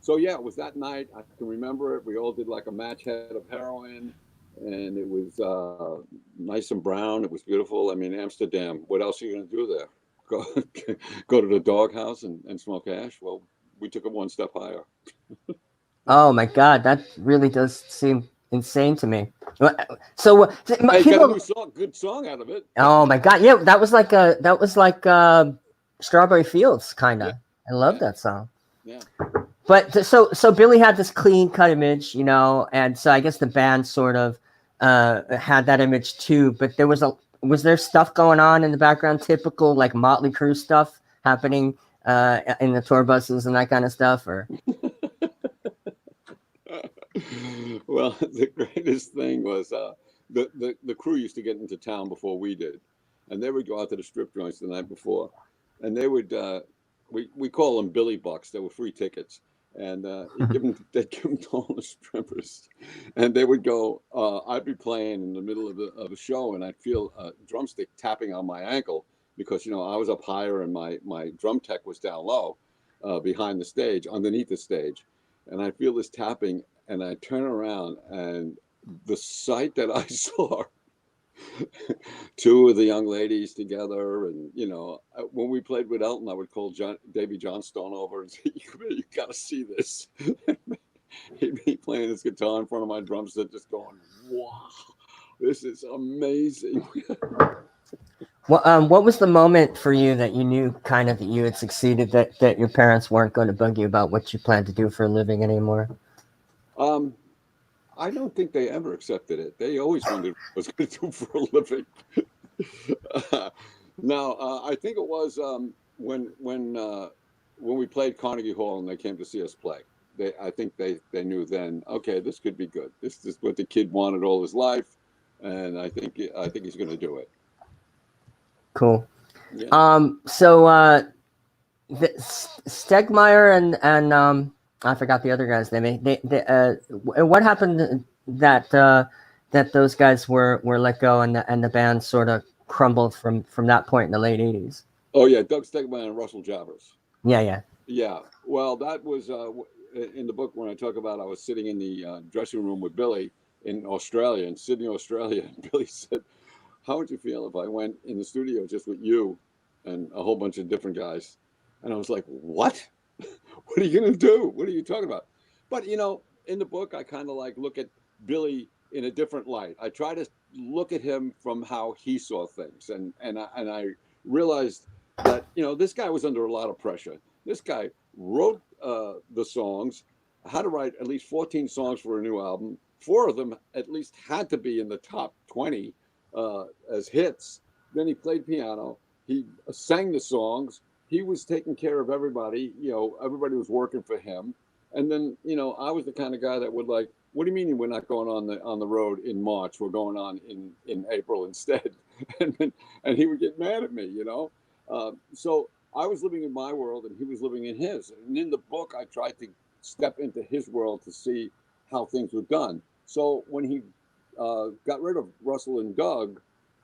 So yeah, it was that night. I can remember it. We all did like a match head of heroin. And it was nice and brown. It was beautiful. I mean, Amsterdam, what else are you going to do there? Go to the doghouse and smoke hash? Well, we took it one step higher. Oh, my God. That really does seem insane to me. So I got a good song out of it. Oh, my God. Yeah, that was like Strawberry Fields, kind of. Yeah. I love that song. Yeah. But so Billy had this clean cut image, and so I guess the band sort of had that image too. But was there stuff going on in the background, typical like Motley Crue stuff happening in the tour buses and that kind of stuff, or? Well, the greatest thing was the crew used to get into town before we did, and they would go out to the strip joints the night before, and they would we call them Billy Bucks. They were free tickets. And they'd give them to all the strippers, and they would go. I'd be playing in the middle of a show, and I'd feel a drumstick tapping on my ankle because I was up higher and my drum tech was down low, behind the stage, underneath the stage, and I feel this tapping, and I turn around, and the sight that I saw. Two of the young ladies together, and when we played with Elton, I would call Davy Johnstone over and say, "You got to see this." He'd be playing his guitar in front of my drum set, just going, "Wow, this is amazing." Well, what was the moment for you that you knew kind of that you had succeeded, that your parents weren't going to bug you about what you planned to do for a living anymore? I don't think they ever accepted it. They always wondered what I was going to do for a living. No, I think it was when we played Carnegie Hall and they came to see us play. I think they knew then, okay, this could be good. This is what the kid wanted all his life, and I think he's going to do it. Cool. Yeah. So Stegmeyer and I forgot the other guy's name. What happened that those guys were let go and the band sort of crumbled from that point in the late 80s? Oh yeah, Doug Stegmeyer and Russell Javers. Yeah. Well, that was in the book when I talk about I was sitting in the dressing room with Billy in Australia, in Sydney, Australia. And Billy said, "How would you feel if I went in the studio just with you and a whole bunch of different guys?" And I was like, "What? What are you going to do? What are you talking about?" But in the book, I kind of look at Billy in a different light. I try to look at him from how he saw things, and I realized that this guy was under a lot of pressure. This guy wrote the songs, had to write at least 14 songs for a new album. 4 of them at least had to be in the top 20 as hits. Then he played piano. He sang the songs. He was taking care of everybody. Everybody was working for him. And then, I was the kind of guy that would like, what do you mean we're not going on the road in March? We're going on in April instead. and he would get mad at me, So I was living in my world and he was living in his. And in the book, I tried to step into his world to see how things were done. So when he got rid of Russell and Doug,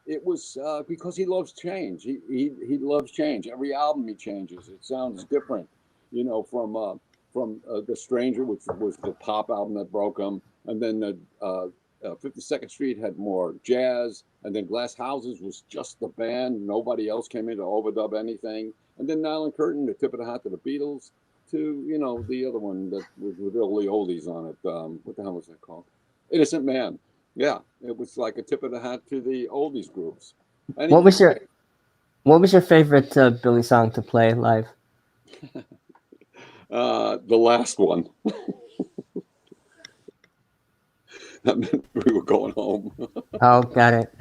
it was because he loves change. He loves change. Every album he changes. It sounds different, from The Stranger, which was the pop album that broke him, and then 52nd Street had more jazz, and then Glass Houses was just the band. Nobody else came in to overdub anything. And then Nile and Curtain, the tip of the hat to the Beatles, to the other one that was with all the oldies on it. What the hell was that called? Innocent Man. Yeah, it was like a tip of the hat to the oldies groups. What was your favorite Billy song to play live? The last one. That meant we were going home. Oh, got it.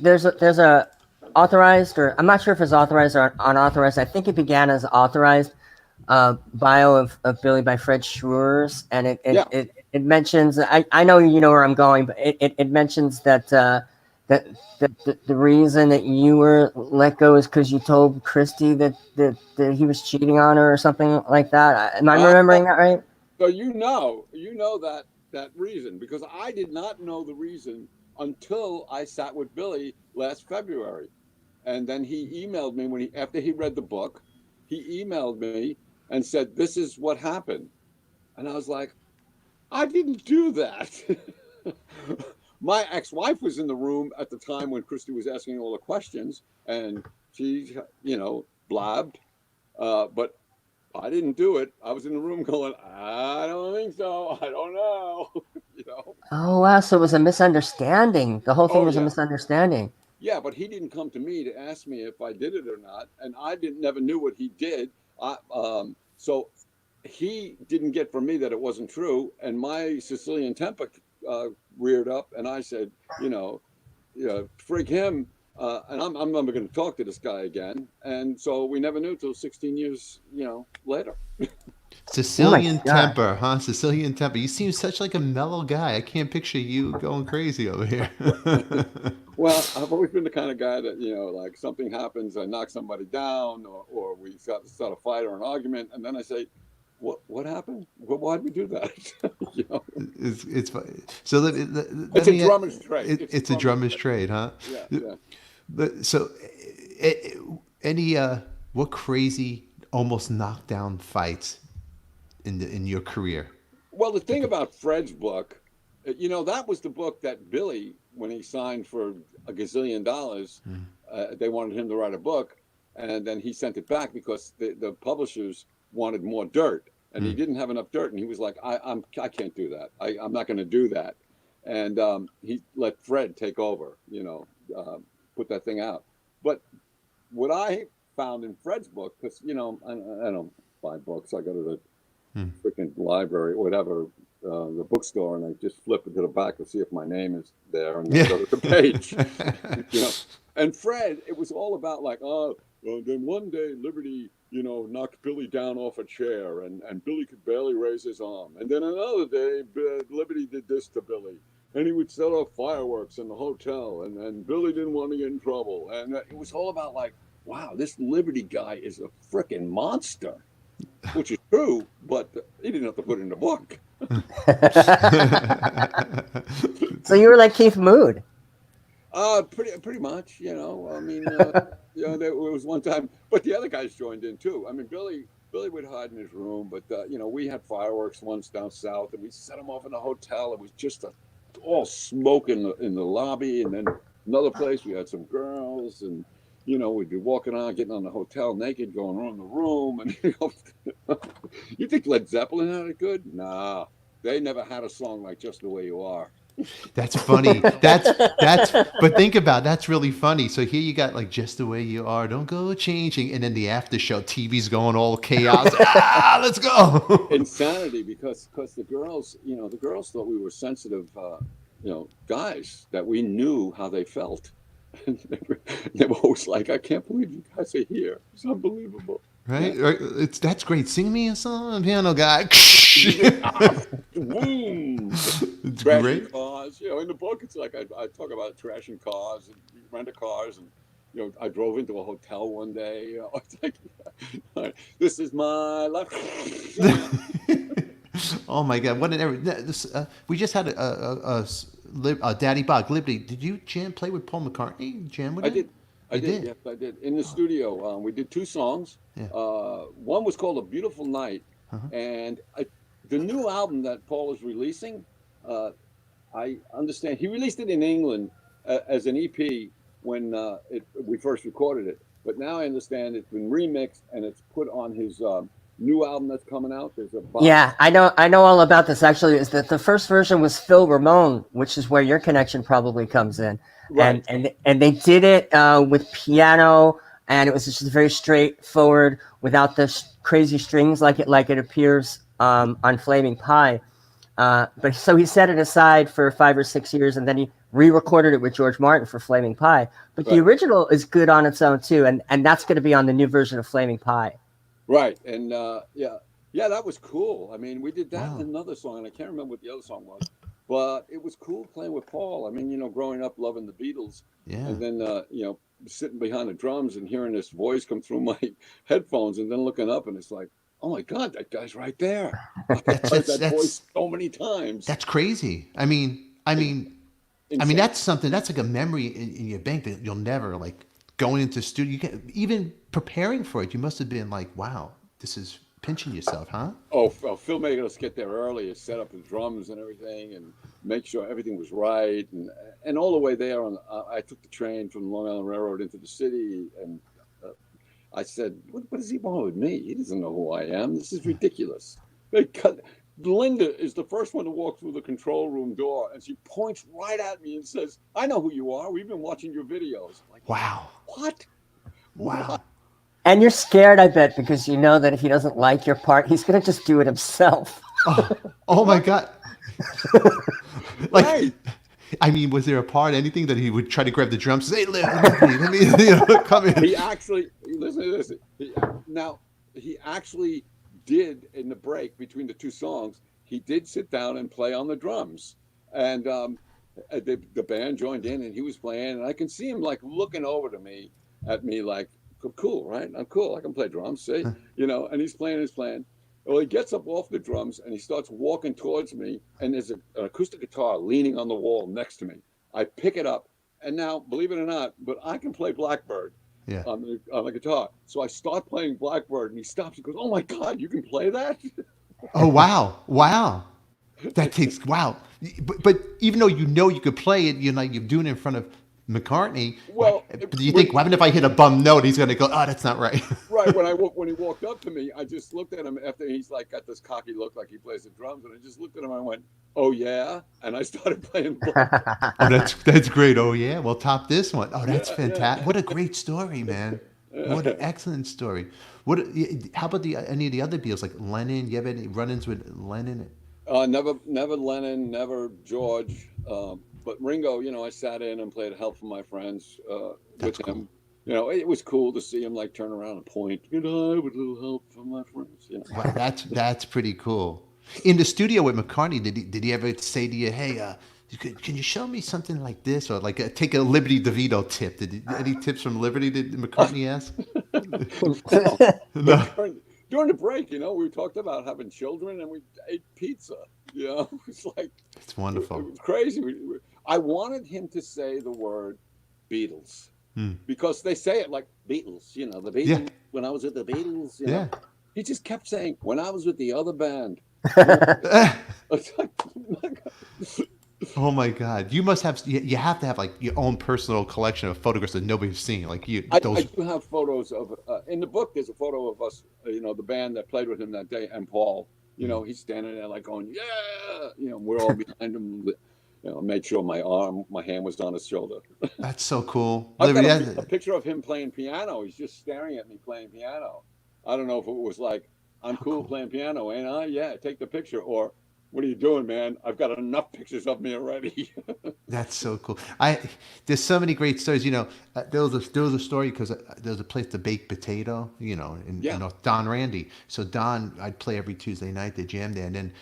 There's a authorized, or I'm not sure if it's authorized or unauthorized. I think it began as authorized bio of Billy by Fred Schwartz, and it mentions, I know you know where I'm going, but it mentions that the reason that you were let go is because you told Christy that he was cheating on her or something like that. Am I remembering that right? So you know that reason, because I did not know the reason until I sat with Billy last February, and then he emailed me after he read the book. He emailed me and said, "This is what happened," and I was like, "I didn't do that." My ex-wife was in the room at the time when Christy was asking all the questions, and she, blabbed, but I didn't do it. I was in the room going, "I don't think so. I don't know." Oh wow! So it was a misunderstanding. The whole thing was a misunderstanding. Yeah, but he didn't come to me to ask me if I did it or not, and I never knew what he did. So he didn't get from me that it wasn't true, and my Sicilian temper reared up, and I said, frig him, and I'm never going to talk to this guy again. And so we never knew till 16 years, later. Sicilian temper, huh? Sicilian temper. You seem such like a mellow guy. I can't picture you going crazy over here. Well, I've always been the kind of guy that, like something happens, I knock somebody down, or we start a fight or an argument, and then I say, what happened? Why'd we do that? It's so it's a drummer's trade. It's a drummer's trade, huh? Yeah. So, what crazy almost knockdown fights in your career? Well, the thing about Fred's book, that was the book that Billy, when he signed for $1 gazillion, they wanted him to write a book, and then he sent it back because the publishers wanted more dirt, and he didn't have enough dirt, and he was like, I can't do that. I'm not going to do that. And he let Fred take over, put that thing out. But what I found in Fred's book, because, I don't buy books. I go to the freaking library, whatever, the bookstore, and I just flip it to the back to see if my name is there, and then go to the page. And Fred, it was all about like, then one day Liberty, knocked Billy down off a chair, and Billy could barely raise his arm. And then another day, Liberty did this to Billy, and he would set off fireworks in the hotel, and Billy didn't want to get in trouble. And it was all about like, wow, this Liberty guy is a freaking monster, which is true, but he didn't have to put it in the book. So you were like Keith Mood. Pretty much, I mean, there was one time, but the other guys joined in too. I mean, Billy would hide in his room, but we had fireworks once down south, and we set them off in the hotel. It was just all smoke in the lobby, and then another place we had some girls, and we'd be walking on, getting on the hotel naked, going around the room, and you think Led Zeppelin had it good? Nah, they never had a song like Just the Way You Are. That's funny. But think about it, that's really funny. So here you got like Just the Way You Are, Don't Go Changing, and then the after show, TV's going all chaos. Let's go. Insanity, because the girls, the girls thought we were sensitive, guys, that we knew how they felt. And they were always like, I can't believe you guys are here. It's unbelievable. Right? That's great. Sing me a song, piano guy. Boom! It's Trashing great. cars. In the book, it's like I talk about trashing cars and rental cars, and I drove into a hotel one day. It's like, this is my life. Oh my God! What an error! We just had a Daddy Bog Liberty. Did you play with Paul McCartney? Jam with him? I did. Yes, I did. In the studio, we did 2 songs. Yeah. One was called "A Beautiful Night," and the new album that Paul is releasing. I understand he released it in England as an EP when we first recorded it, but now I understand it's been remixed and it's put on his new album that's coming out. There's a box. Yeah, I know all about this. Actually, is that the first version was Phil Ramone, which is where your connection probably comes in. Right. And they did it with piano, and it was just very straightforward without the crazy strings like it appears on Flaming Pie. But so he set it aside for 5 or 6 years, and then he re-recorded it with George Martin for Flaming Pie. But the original is good on its own too, and that's going to be on the new version of Flaming Pie. Right, and that was cool. I mean, we did that and another song, and I can't remember what the other song was, but it was cool playing with Paul. I mean, growing up loving the Beatles, and then sitting behind the drums and hearing this voice come through my headphones, and then looking up, and it's like, oh my God, that guy's right there. I've heard that voice so many times. That's crazy. I mean, that's something. That's like a memory in your bank that you'll never like going into the studio. Even preparing for it, you must have been like, wow, this is pinching yourself, huh? Oh, Phil made us get there early and set up the drums and everything, and make sure everything was right, and all the way there. I took the train from Long Island Railroad into the city, and I said, what does he want with me? He doesn't know who I am. This is ridiculous. Linda is the first one to walk through the control room door, and she points right at me and says, I know who you are. We've been watching your videos. I'm like, wow. What? Wow. What? And you're scared, I bet, because you know that if he doesn't like your part, he's going to just do it himself. Oh my God. Right. I mean, was there a part, anything that he would try to grab the drums and say, let me come in? He actually, listen to this. He actually did, in the break between the 2 songs, he did sit down and play on the drums. And the band joined in, and he was playing, and I can see him like looking over at me like, cool, right? I'm cool. I can play drums, see? And he's playing. Well, he gets up off the drums and he starts walking towards me, and there's an acoustic guitar leaning on the wall next to me. I pick it up, and now, believe it or not, but I can play Blackbird on the guitar. So I start playing Blackbird, and he stops and goes, oh my God, you can play that? Oh, wow. That takes, wow. But even though you could play it, you're doing it in front of McCartney. Well, do you think, what if I hit a bum note, he's going to go, oh, that's not right. Right. When he walked up to me, I just looked at him after he's like got this cocky look like he plays the drums, and I just looked at him and I went, oh yeah, and I started playing. Oh, that's great. Oh yeah, well, top this one. Oh, that's fantastic. What a great story, man. What an excellent story. How about any of the other Beatles, like Lennon? You have any run-ins with Lennon? Never Lennon, never George. But Ringo, I sat in and played Help from My Friends with him. Cool. It was cool to see him like turn around and point, with a little help from my friends. Wow, that's pretty cool. In the studio with McCartney, did he ever say to you, hey, can you show me something like this, or like take a Liberty DeVitto tip? Any tips from Liberty did McCartney ask? No. During the break, we talked about having children, and we ate pizza. It's like, it's wonderful. It was crazy. I wanted him to say the word Beatles because they say it like Beatles. The Beatles. Yeah. When I was with the Beatles. Yeah. He just kept saying, when I was with the other band. Oh my God! You must have. You have to have like your own personal collection of photographs that nobody's seen. Like you. I do have photos of. In the book, there's a photo of us. The band that played with him that day, and Paul. You know, he's standing there like going, yeah. You know, we're all behind him. You know, made sure my hand was on his shoulder. That's so cool. I've got Liberty, a picture of him playing piano. He's just staring at me playing piano. I don't know if it was like, I'm cool playing piano, ain't I? Yeah, take the picture. Or, what are you doing, man? I've got enough pictures of me already. that's so cool. There's so many great stories. You know, there was a story because there was a place to bake potato. You know, Yeah. in Don Randy. So Don, I'd play every Tuesday night. They jam there, and then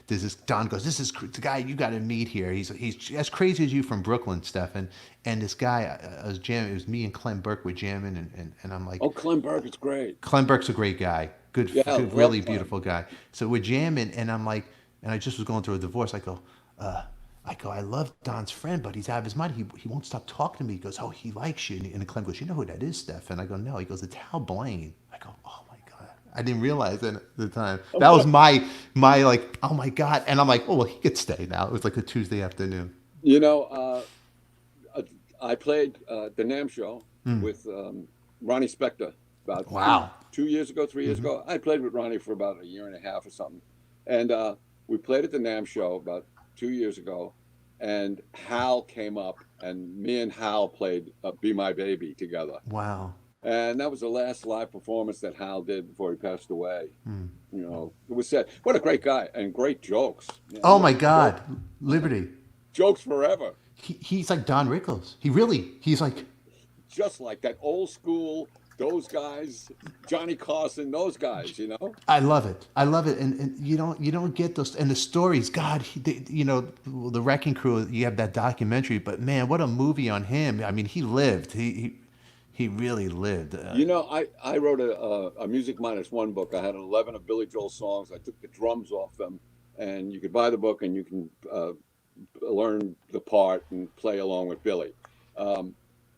there's this Don goes, this is the guy you got to meet here. He's as crazy as you from Brooklyn, Stefan. And this guy, I was jamming. It was me and Clem Burke were jamming, and I'm like, Oh, Clem Burke is great. Clem Burke's a great guy. Good, Yeah, I good love really Clem. beautiful guy. So we're jamming, and I'm like, and I just was going through a divorce. I love Don's friend, but he's out of his mind. He won't stop talking to me. He goes, oh, he likes you. And Clem goes, you know who that is, Steph? And I go, no. He goes, it's Hal Blaine. I go, oh my God. I didn't realize that at the time. That was my like, oh my God. And I'm like, oh, well, he could stay now. It was like a Tuesday afternoon. You know, I played the NAMM show with Ronnie Spector about Wow. 2 years ago, 3 years ago. I played with Ronnie for about a year and a half or something. And we played at the NAMM show about 2 years ago. And Hal came up, and me and Hal played Be My Baby together. Wow. And that was the last live performance that Hal did before he passed away. You know, it was sad. What a great guy, and great jokes. You know, Oh my God. Liberty. Jokes forever. He's like Don Rickles. He's like, Just like that old school, those guys, Johnny Carson, those guys, you know? I love it. And you don't get those, and the stories, God, you know, the Wrecking Crew, you have that documentary, but man, what a movie on him. I mean, he lived. He really lived. You know, I wrote a Music Minus One book. I had 11 of Billy Joel's songs. I took the drums off them, and you could buy the book and you can learn the part and play along with Billy.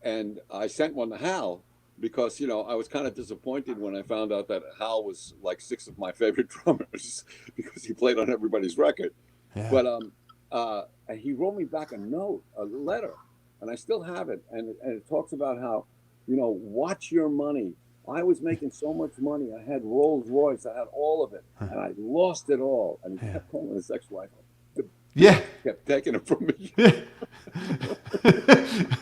And I sent one to Hal because, you know, I was kind of disappointed when I found out that Hal was like 6 of my favorite drummers because he played on everybody's record. Yeah. But he wrote me back a note, a letter, and I still have it. And it talks about how, you know, watch your money. I was making so much money. I had Rolls Royce. I had all of it, and I lost it all. And he kept calling his ex-wife. Yeah. Kept taking it from me.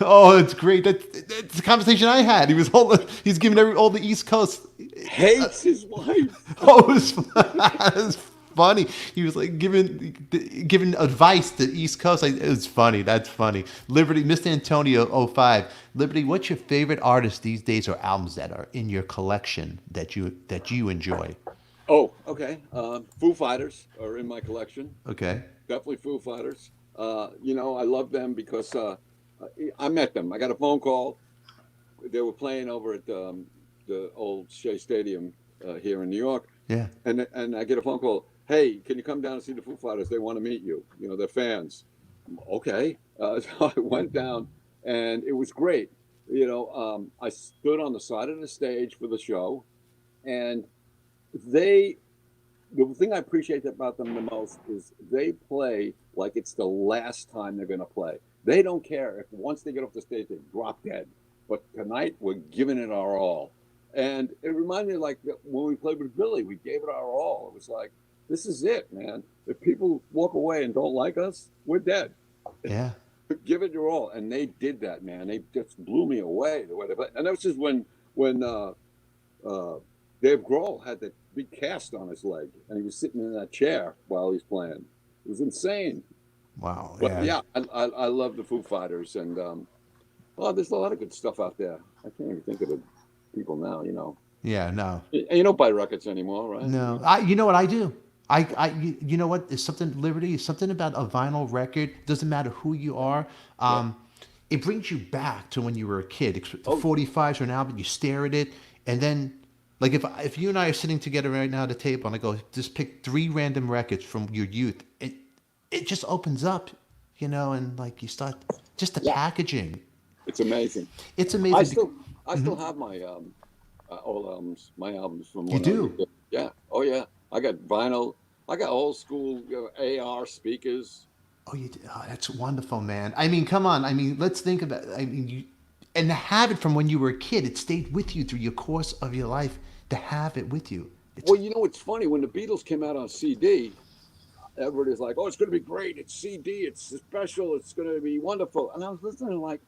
Oh, it's great. That's the conversation I had. He's giving all the East Coast. Hates his wife. Oh, it was funny. He was like giving advice to East Coast. It was funny. That's funny. Liberty, Mr. Antonio 05. Liberty, what's your favorite artist these days or albums that are in your collection that you enjoy? Oh, okay. Foo Fighters are in my collection. Okay. Definitely Foo Fighters. You know, I love them because I met them. I got a phone call. They were playing over at the old Shea Stadium here in New York. Yeah. And I get a phone call. Hey, can you come down and see the Foo Fighters? They want to meet you. You know, they're fans. Okay. So I went down, and it was great. You know, I stood on the side of the stage for the show, and the thing I appreciate about them the most is they play like it's the last time they're going to play. They don't care if once they get off the stage, they drop dead. But tonight, we're giving it our all. And it reminded me like when we played with Billy, we gave it our all. It was like, this is it, man. If people walk away and don't like us, we're dead. Yeah. Give it your all. And they did that, man. They just blew me away the way they played. And that was just when Dave Grohl had that big cast on his leg, and he was sitting in that chair while he's playing. It was insane. Wow. But yeah, I love the Foo Fighters, and there's a lot of good stuff out there. I can't even think of the people now, you know. Yeah, no. You don't buy records anymore, right? No. You know what I do? You know what? There's something, Liberty, something about a vinyl record. Doesn't matter who you are. It brings you back to when you were a kid. The 45s are an album, you stare at it, and then, like if you and I are sitting together right now at a table, and I go, just pick 3 random records from your youth, it just opens up, you know, and like you start, just the packaging. It's amazing. It's amazing. I still have my old albums, my albums from You do? Yeah. Oh, yeah. I got vinyl. I got old school AR speakers. Oh, you do? Oh, that's wonderful, man. I mean, come on. I mean, let's think about. I mean, and to have it from when you were a kid, it stayed with you through your course of your life. To have it with you, Well, you know, it's funny when the Beatles came out on CD. Everybody's like, "Oh, it's going to be great! It's CD, it's special, it's going to be wonderful." And I was listening, like,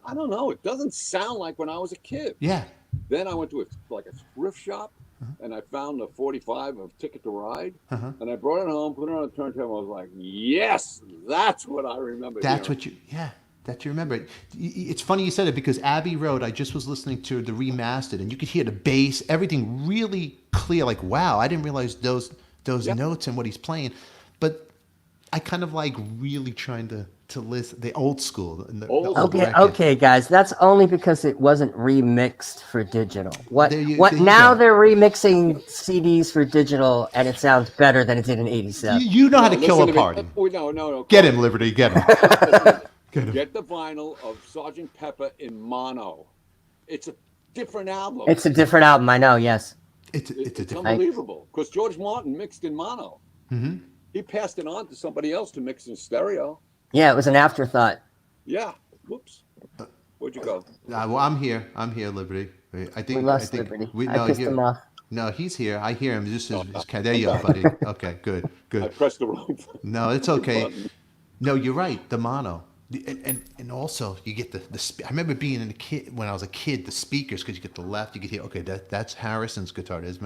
I don't know, it doesn't sound like when I was a kid. Yeah. Then I went to a thrift shop, and I found a 45 of Ticket to Ride, and I brought it home, put it on a turntable. I was like, "Yes, that's what I remember." That's hearing. what you, yeah, that you remember. It's funny you said it because Abbey Road, I just was listening to the remastered, and you could hear the bass, everything really clear. Like, wow, I didn't realize those notes and what he's playing. But I kind of like really trying to listen the old school. And the old Okay, record. okay, guys. That's only because it wasn't remixed for digital. What There you now go. they're remixing CDs for digital, and it sounds better than it did in '87. You know how to kill Listen a to me. party. Oh, no. Get him, Liberty. Get him. Get the vinyl of Sgt. Pepper in mono. It's a different album. It's a different album. I know. Yes. It's a different. unbelievable because George Martin mixed in mono. Mm-hmm. He passed it on to somebody else to mix in stereo. Yeah, it was an afterthought. Yeah. Whoops. Where'd you go? Well, I'm here. I'm here, Liberty. I think We lost I think Liberty. We, I no, pissed here- him off. No, he's here. I hear him. There you go, buddy. Okay, good. I pressed the wrong button. No, it's okay. No, you're right. The mono, and also you get the. I remember being in a kid when I was a kid. The speakers, because you get the left, you could hear. Okay, that's Harrison's guitar. It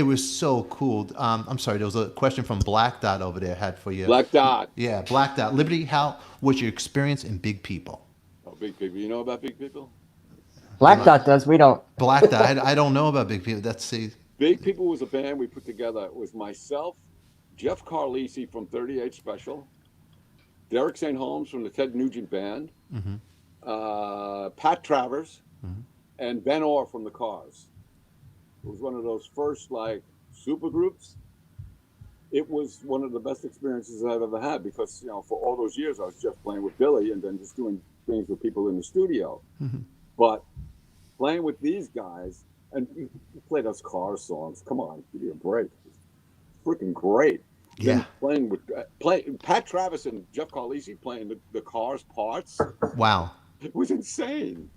was so cool. I'm sorry. There was a question from Black Dot over there. Had for you. Black Dot. Yeah, Black Dot. Liberty, how was your experience in Big People? Oh, Big People. You know about Big People? Black Dot does. We don't. Black Dot. I don't know about Big People. Big People was a band we put together. It was myself, Jeff Carlisi from 38 Special, Derek St. Holmes from the Ted Nugent Band, Pat Travers, and Ben Orr from the Cars. It was one of those first super groups. It was one of the best experiences I've ever had because for all those years I was just playing with Billy and then just doing things with people in the studio. But playing with these guys, and you play those Cars songs. Come on, give me a break. It's freaking great. Yeah. Then playing with Pat Travis and Jeff Carlisi playing the Cars parts. Wow. It was insane.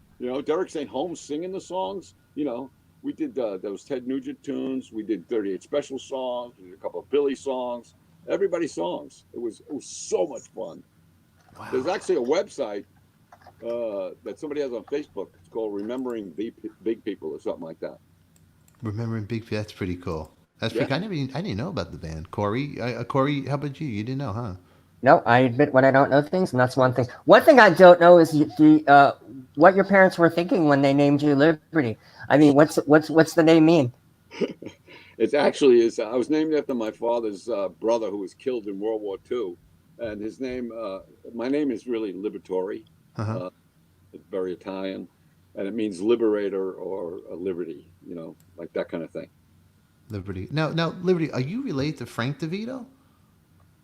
Derek St. Holmes singing the songs. We did those Ted Nugent tunes. We did 38 Special songs. We did a couple of Billy songs. Everybody's songs. It was so much fun. Wow. There's actually a website that somebody has on Facebook. It's called Remembering Big People or something like that. Remembering Big People. That's pretty cool. That's Yeah. I didn't know about the band. Corey, Corey, how about you? You didn't know, huh? No, I admit when I don't know things, and that's one thing. One thing I don't know is what your parents were thinking when they named you Liberty. I mean, what's the name mean? It's actually I was named after my father's brother who was killed in World War II, and his name. My name is really Liberatore. It's very Italian, and it means liberator or liberty. Like that kind of thing. Liberty. Now, Liberty, are you related to Frank DeVitto?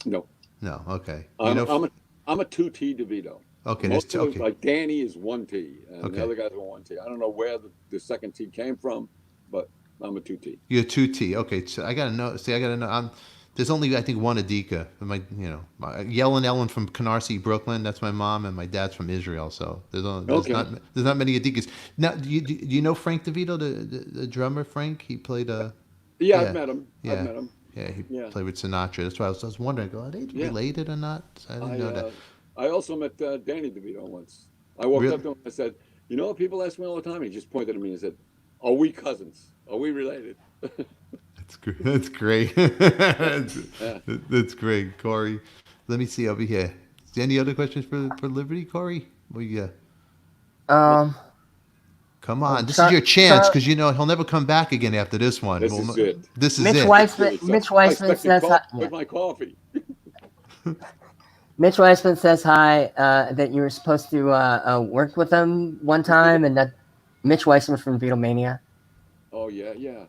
No. No. Okay. I'm a 2T DeVitto. Okay. Most of okay. like Danny is 1T, and Okay. the other guys are 1T. I don't know where the second T came from, but I'm a 2T. You're 2T. Okay. So I gotta know. See, I gotta know. There's only I think one Adika. My Yellen Ellen from Canarsie, Brooklyn. That's my mom, and my dad's from Israel. So there's not many Adikas. Now, do you know Frank DeVitto, the drummer? Frank. He played Yeah, I've met him. Yeah. I've met him. Yeah, he played with Sinatra. That's why I was wondering. Are they related or not? I didn't know that. I also met Danny DeVitto once. I walked up to him and I said, people ask me all the time. He just pointed at me and said, "Are we cousins? Are we related?" That's great. That's great, Corey. Let me see over here. Any other questions for Liberty, Corey? Come on, this is your chance because he'll never come back again after this one. This is it. This is Mitch it. Weissman says hi. With my coffee. Mitch Weissman says hi. That you were supposed to work with him one time, and that Mitch Weissman from Beatlemania. Oh yeah.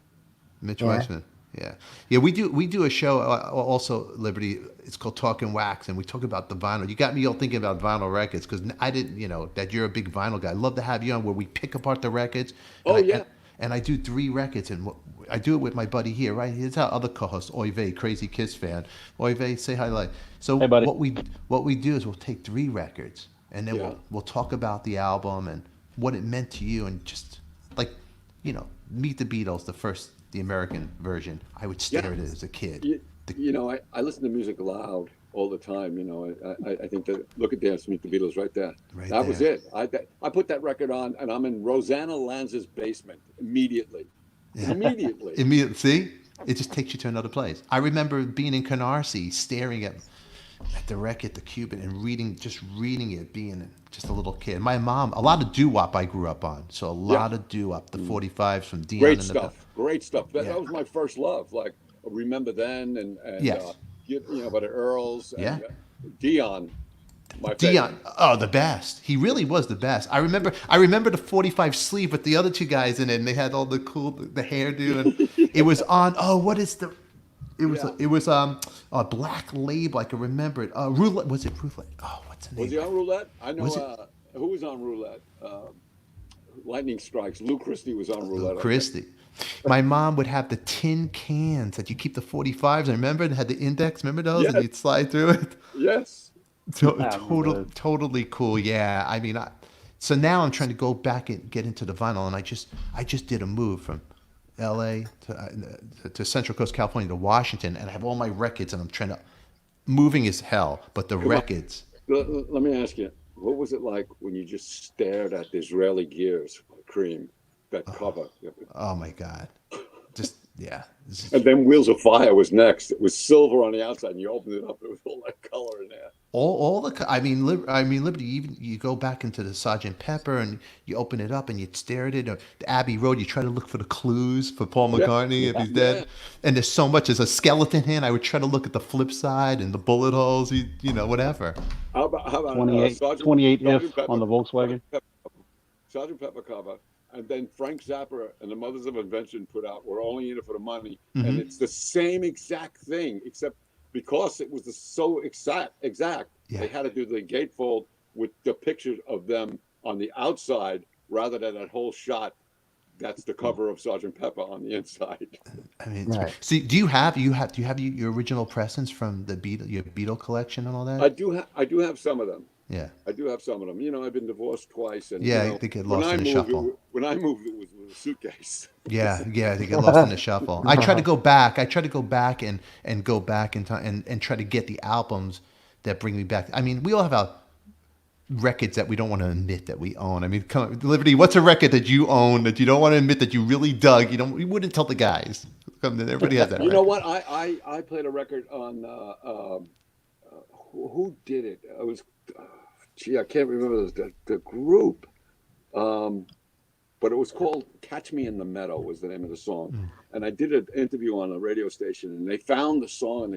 Mitch Weissman. Yeah. We do a show also, Liberty. It's called Talking Wax, and we talk about the vinyl. You got me all thinking about vinyl records because I didn't, that you're a big vinyl guy. I'd love to have you on where we pick apart the records. And I do 3 records, and I do it with my buddy here, right? Here's our other co-host, Oive, Crazy Kiss fan. Oive, say hi. So hey, buddy. what we do is we'll take 3 records, and then we'll talk about the album and what it meant to you, and just Meet the Beatles, the first the American version, I would stare at it as a kid. I listen to music loud all the time. I think that Look at Dance, Meet the Beatles right there. Right That was there. it. I put that record on, and I'm in Rosanna Lanz's basement immediately. Immediately. Immediately, see, it just takes you to another place. I remember being in Canarsie, staring at the record, the Cuban, and reading it, being just a little kid. My mom, a lot of doo-wop I grew up on, so a lot of doo-wop, the 45s from Dion. Great and stuff. Great stuff. That, Yeah. that was my first love. Like Remember Then and Yes. but the Earls and Yeah. Dion. My Dion, favorite. oh, the best. He really was the best. I remember the 45 sleeve with the other two guys in it, and they had all the hairdo, and it was on. Oh, what is the? It was a Black Label. I can remember it. Roulette, was it Roulette? Oh, what's the name? Was he on Roulette? I know Was it? who was on Roulette. Lightning Strikes. Lou Christie was on Roulette. I think. Christie. My mom would have the tin cans that you keep the 45s. I remember it had the index. Remember those? Yes. And you'd slide through it. Yes. Totally cool. Yeah. I mean, so now I'm trying to go back and get into the vinyl, and I just did a move from L.A. to Central Coast, California to Washington, and I have all my records, and I'm trying to moving as hell, but the records. Let me ask you, what was it like when you just stared at the Israeli Gears Cream, that cover? Oh my God. Just, yeah. And then Wheels of Fire was next. It was silver on the outside, and you opened it up, it was all that color in there. I mean, Liberty. Even you go back into the Sergeant Pepper, and you open it up, and you stare at it. Or the Abbey Road, you try to look for the clues for Paul McCartney if he's dead. Yeah. And there's so much. There's a skeleton hand. I would try to look at the flip side and the bullet holes. Whatever. How about 28, Sergeant 28 Sergeant if Pepper, on the Volkswagen. Sergeant Pepper cover, and then Frank Zappa and the Mothers of Invention put out "We're Only in It for the Money," Mm-hmm. and it's the same exact thing, except because it was so exact, Yeah. they had to do the gatefold with the pictures of them on the outside rather than that whole shot. That's the cover of Sergeant Pepper on the inside. I mean, Right. see, do you have your original presents from the your Beatle collection and all that? I do have some of them. Yeah. I do have some of them. I've been divorced twice, and Yeah, they get lost in the shuffle. When I moved, it was with a suitcase. Yeah, they get lost in the shuffle. I try to go back. And go back in time and try to get the albums that bring me back. I mean, we all have our records that we don't want to admit that we own. I mean, come on, Liberty, what's a record that you own that you don't want to admit that you really dug? You wouldn't tell the guys. Everybody has that. You know record. what? I played a record on who did it? It was I can't remember the group. But it was called "Catch Me in the Meadow" was the name of the song. And I did an interview on a radio station, and they found the song, and I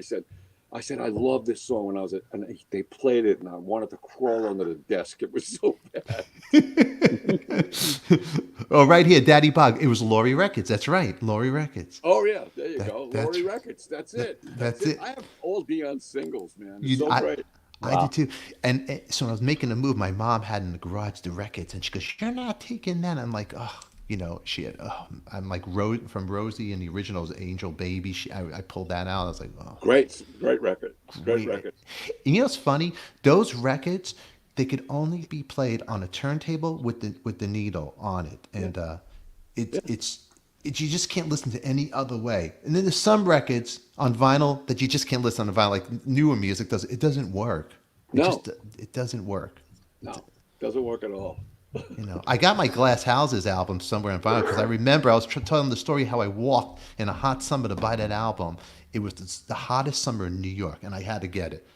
said, I love this song when I was and they played it, and I wanted to crawl under the desk. It was so bad. Oh, right here, Daddy Bog. It was Laurie Records. That's right, Laurie Records. Oh yeah, there you go. that's- Laurie Records. That's it. that's it. I have all Dion singles, man. It's so great. I did too. And so when I was making a move, my mom had in the garage the records, and she goes, "You're not taking that." I'm like, oh, she had. Oh, I'm like from Rosie and the originals, Angel Baby. I pulled that out. I was like, oh, Great record. Great record. And you know what's funny? Those records, they could only be played on a turntable with the needle on it, and it's you just can't listen to any other way. And then there's some records on vinyl that you just can't listen on vinyl, like newer music does. It doesn't work. It doesn't work. No, doesn't work at all. I got my Glass Houses album somewhere on vinyl because I remember I was telling the story how I walked in a hot summer to buy that album. It was the hottest summer in New York, and I had to get it.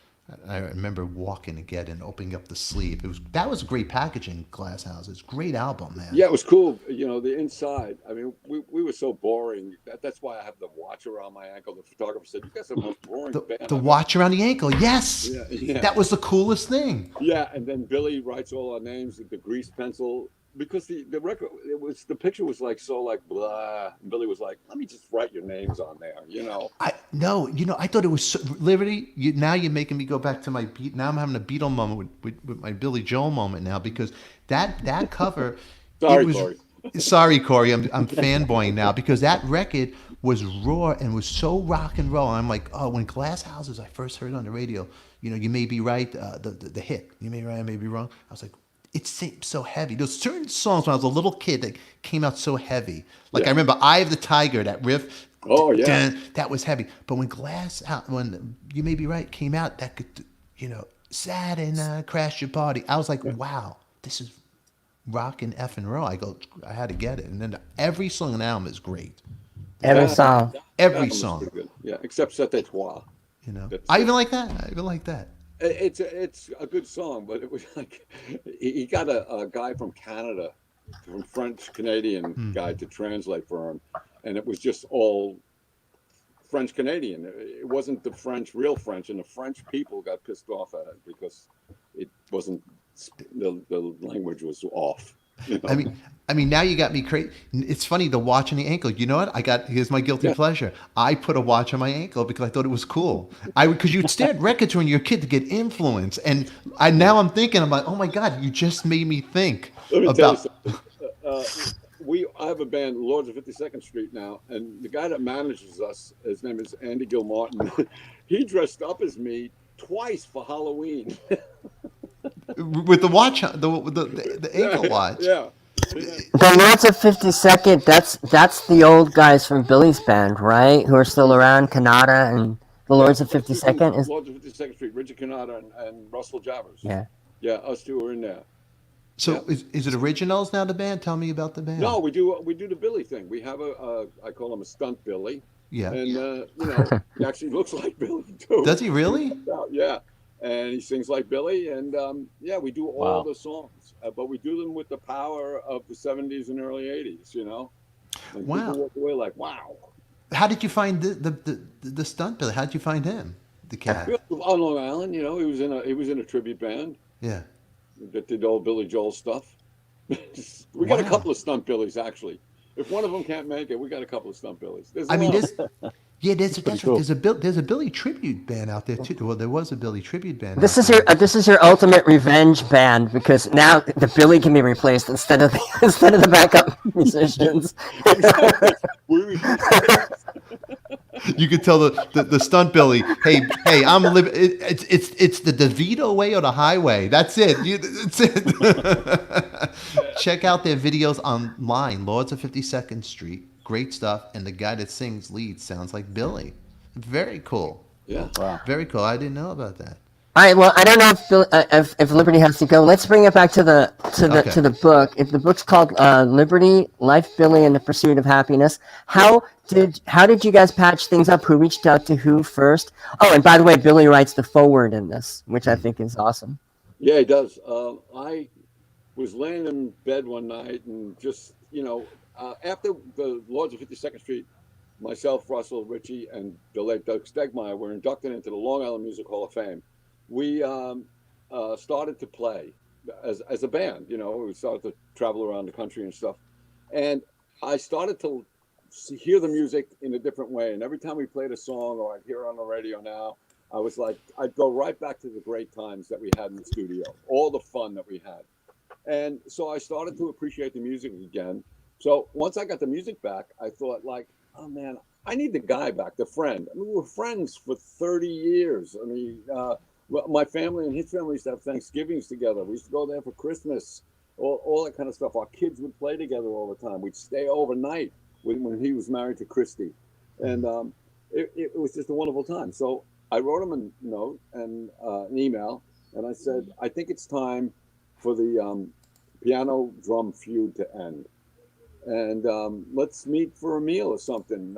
I remember walking to get it and opening up the sleeve. That was great packaging, Glass Houses. Great album, man. Yeah, it was cool. The inside. I mean, we were so boring. That's why I have the watch around my ankle. The photographer said, "You guys are the most boring band." The watch around the ankle. Yes. Yeah. That was the coolest thing. Yeah, and then Billy writes all our names with the grease pencil because the record the picture was like blah. And Billy was like, "Let me just write your names on there," I thought it was Liberty. Now you're making me go back to my beat. Now I'm having a Beatle moment with my Billy Joel moment now because that cover. Corey. Sorry, Corey. I'm fanboying now because that record was raw and was so rock and roll. I'm like, oh, when Glass Houses I first heard on the radio, you may be right. The hit, you may be right, I may be wrong. I was like, it seems so heavy. There's certain songs when I was a little kid that came out so heavy. Like Yeah. I remember "Eye of the Tiger," that riff. Oh, yeah. that was heavy. But when You May Be Right came out, that could, Saturday Night Crash Your Party. I was like, wow, this is rock and F and roll. I had to get it. And then every song on the album is great. Every That- song. Every that was song. pretty good. Yeah, except "C'était Toi." That's I it. even like that. I even like that. It's a good song, but it was like he got a guy from Canada, from French Canadian guy to translate for him, and it was just all French Canadian. It wasn't the real French, and the French people got pissed off at it because it wasn't the language was off. I mean, now you got me crazy. It's funny, the watch on the ankle. You know what? Here's my guilty pleasure. I put a watch on my ankle because I thought it was cool. Because you'd stare at records when you're a kid to get influence, and now I'm thinking, I'm like, oh my God, you just made me think Let me about. tell you something. I have a band, Lords of 52nd Street now, and the guy that manages us, his name is Andy Gilmartin. He dressed up as me twice for Halloween. With the watch, the ankle watch. Yeah. The Lords of 52nd, that's the old guys from Billy's band, right? Who are still around, Kanata and the Lords of 52nd is. Lords of 52nd Street, Richard Kanata and Russell Jabbers. Yeah. Yeah, us two are in there. So is it Originals now, the band? Tell me about the band. No, we do the Billy thing. We have I call him a stunt Billy. Yeah. And he actually looks like Billy too. Does he really? Yeah. And he sings like Billy, and we do all the songs, but we do them with the power of the 70s and early 80s, And Wow. people walk away like, wow. How did you find the stunt Billy? How did you find him? The cat. On Long Island, he was in a tribute band Yeah. that did all Billy Joel stuff. We got a Wow. couple of stunt Billies, actually. If one of them can't make it, we got a couple of stunt Billies. There's a I mean, lot. there's a Billy tribute band out there too. Well, there was a Billy tribute band. This out is there. your ultimate revenge band because now the Billy can be replaced instead of the backup musicians. We- You could tell the stunt Billy. Hey, I'm living. It's the DeVitto way or the highway. That's it. That's it. Check out their videos online. Lords of 52nd Street. Great stuff. And the guy that sings lead sounds like Billy. Very cool. Yeah. Wow. Very cool. I didn't know about that. All right. Well, I don't know if Liberty has to go. Let's bring it back to the book. If the book's called Liberty, Life, Billy, and the Pursuit of Happiness. How did you guys patch things up? Who reached out to who first? Oh, and by the way, Billy writes the foreword in this, which I think is awesome. Yeah, he does. I was laying in bed one night and just, after the Lords of 52nd Street, myself, Russell, Richie, and the late Doug Stegmeyer were inducted into the Long Island Music Hall of Fame. We started to play as a band. We started to travel around the country and stuff. And I started to hear the music in a different way. And every time we played a song or I'd hear it on the radio now, I was like, I'd go right back to the great times that we had in the studio, all the fun that we had. And so I started to appreciate the music again. So once I got the music back, I thought like, oh man, I need the guy back, the friend. I mean, we were friends for 30 years. I mean, my family and his family used to have Thanksgivings together. We used to go there for Christmas, all that kind of stuff. Our kids would play together all the time. We'd stay overnight when he was married to Christy. And it was just a wonderful time. So I wrote him a note and an email, and I said, I think it's time for the piano drum feud to end. And let's meet for a meal or something.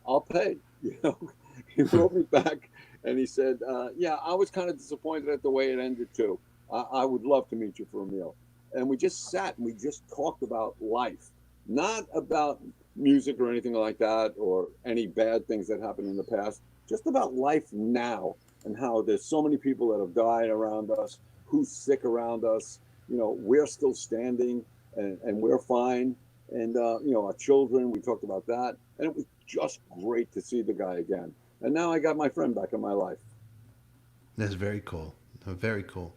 I'll pay. He wrote me back and he said, yeah, I was kind of disappointed at the way it ended too. I would love to meet you for a meal. And we just sat and we just talked about life, not about music or anything like that or any bad things that happened in the past, just about life now and how there's so many people that have died around us, who's sick around us. We're still standing and we're fine. And, our children, we talked about that. And it was just great to see the guy again. And now I got my friend back in my life. That's very cool. Very cool.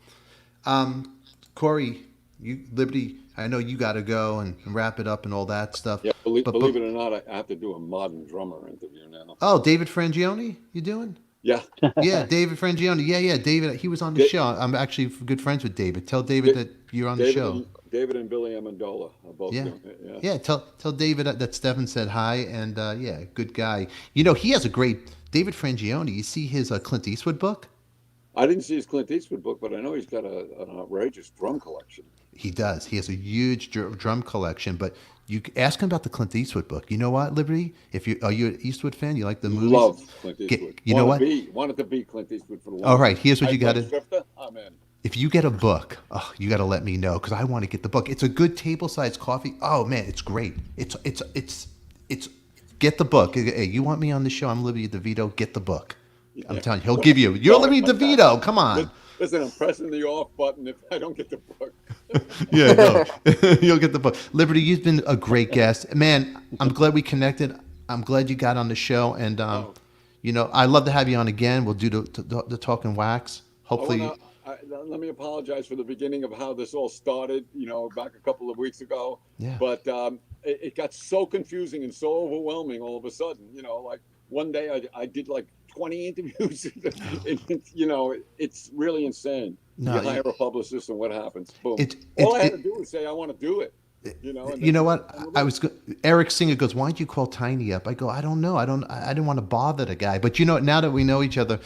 Corey, Liberty, I know you got to go and wrap it up and all that stuff. Yeah, believe it or not, I have to do a modern drummer interview now. Oh, David Frangione, you doing? Yeah. Yeah, David Frangione. Yeah, David. He was on the show. I'm actually good friends with David. Tell David that you're on the show. David and Billy Amendola are both Yeah. doing it. Yeah. Yeah, tell David that Stefan said hi, and yeah, good guy. You know, he has a great David Frangione. You see his Clint Eastwood book? I didn't see his Clint Eastwood book, but I know he's got an outrageous drum collection. He does. He has a huge drum collection. But you ask him about the Clint Eastwood book. You know what, Liberty? Are you an Eastwood fan? You like the movies? Love Clint Eastwood. You know what? Wanted to be Clint Eastwood for the long. All right, here's what you got to. I'm in. If you get a book, you got to let me know because I want to get the book. It's a good table-sized coffee. Oh man, it's great. It's get the book. Hey, you want me on the show? I'm Liberty DeVitto. Get the book. Yeah. I'm telling you, he'll give you. You're Liberty DeVitto. Come on. Listen, I'm pressing the off button if I don't get the book. Yeah, no, you'll get the book. Liberty, you've been a great guest, man. I'm glad we connected. I'm glad you got on the show, and you know, I'd love to have you on again. We'll do the Talking Wax. Hopefully. Let me apologize for the beginning of how this all started, you know, back a couple of weeks ago. Yeah. But it got so confusing and so overwhelming all of a sudden. You know, like one day I did like 20 interviews. You know, it's really insane. No, you hire a publicist and what happens? Boom. All I had to do was say, I want to do it. You know, you know what? Eric Singer goes, why don't you call Tiny up? I go, I don't know. I didn't want to bother the guy. But you know, now that we know each other,